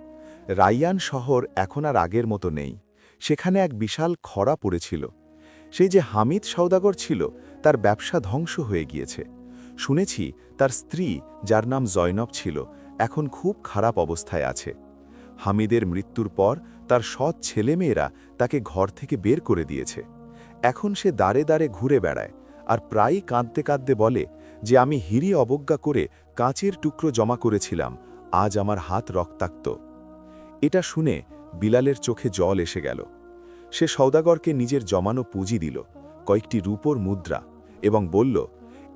রাইয়ান শহর এখন আর আগের মতো নেই। সেখানে এক বিশাল খরা পড়েছিল। সেই যে হামিদ সওদাগর ছিল, তার ব্যবসা ধ্বংস হয়ে গিয়েছে। শুনেছি তার স্ত্রী, যার নাম জয়নব ছিল, এখন খুব খারাপ অবস্থায় আছে। হামিদের মৃত্যুর পর তার সৎ ছেলেমেয়েরা তাকে ঘর থেকে বের করে দিয়েছে। এখন সে দাঁড়ে দাঁড়ে ঘুরে বেড়ায় আর প্রায়ই কাঁদতে কাঁদতে বলে যে আমি হিরি অবজ্ঞা করে কাঁচের টুকরো জমা করেছিলাম, আজ আমার হাত রক্তাক্ত। এটা শুনে বিলালের চোখে জল এসে গেল। সে সওদাগরকে নিজের জমানো পুঁজি দিল, কয়েকটি রূপোর মুদ্রা, এবং বলল,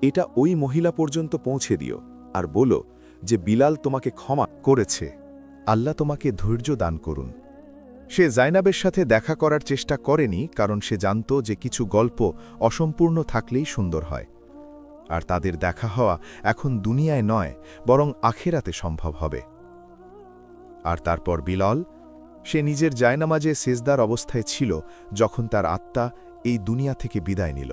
এটা ওই মহিলা পর্যন্ত পৌঁছে দিও আর বলো যে বিলাল তোমাকে ক্ষমা করেছে। আল্লাহ তোমাকে ধৈর্য দান করুন। সে জাইনাবের সাথে দেখা করার চেষ্টা করেনি, কারণ সে জানত যে কিছু গল্প অসম্পূর্ণ থাকলেই সুন্দর হয়। আর তাদের দেখা হওয়া এখন দুনিয়ায় নয়, বরং আখেরাতে সম্ভব হবে। আর তারপর বিলাল, সে নিজের জায়নামাজে সেজদার অবস্থায় ছিল যখন তার আত্মা এই দুনিয়া থেকে বিদায় নিল।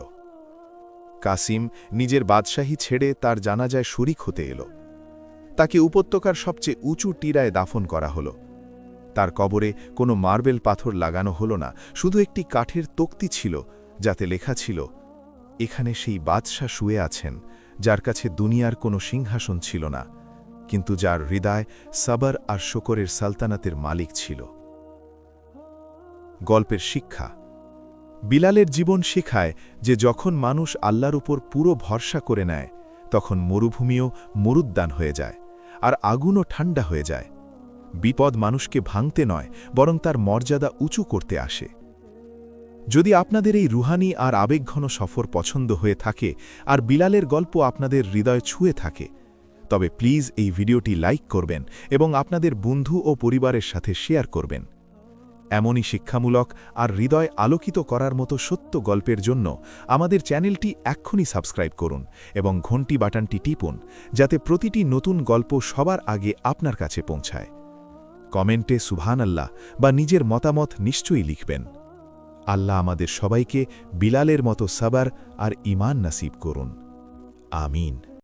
কাসিম নিজের বাদশাহী ছেড়ে তার জানাজায় শরিক হতে এলো। তাকে উপত্যকার সবচেয়ে উঁচু টিরায় দাফন করা হলো। তার কবরে কোনো মার্বেল পাথর লাগানো হলো না, শুধু একটি কাঠের তক্তি ছিল, যাতে লেখা ছিল, এখানে সেই বাদশাহ শুয়ে আছেন যার কাছে দুনিয়ার কোনো সিংহাসন ছিল না, কিন্তু যার হৃদয় সাবর আর শকরের সালতানাতের মালিক ছিল। গল্পের শিক্ষা। বিলালের জীবন শেখায় যে যখন মানুষ আল্লাহর উপর পুরো ভরসা করে নেয়, তখন মরুভূমিও মরুদ্যান হয়ে যায়, আর আগুনও ঠান্ডা হয়ে যায়। বিপদ মানুষকে ভাঙতে নয়, বরং তার মর্যাদা উঁচু করতে আসে। যদি আপনাদের এই রুহানি আর আবেগঘন সফর পছন্দ হয়ে থাকে আর বিলালের গল্প আপনাদের হৃদয় ছুঁয়ে থাকে, তবে প্লিজ এই ভিডিওটি লাইক করবেন এবং আপনাদের বন্ধু ও পরিবারের সাথে শেয়ার করবেন। এমনই শিক্ষামূলক আর হৃদয় আলোকিত করার মতো সত্য গল্পের জন্য আমাদের চ্যানেলটি এক্ষুনি সাবস্ক্রাইব করুন এবং ঘণ্টি বাটনটি টিপুন, যাতে প্রতিটি নতুন গল্প সবার আগে আপনার কাছে পৌঁছায়। কমেন্টে সুবহানাল্লাহ বা নিজের মতামত নিশ্চয়ই লিখবেন। আল্লাহ আমাদের সবাইকে বিলালের মতো সাবার আর ঈমান নসিব করুন। আমিন।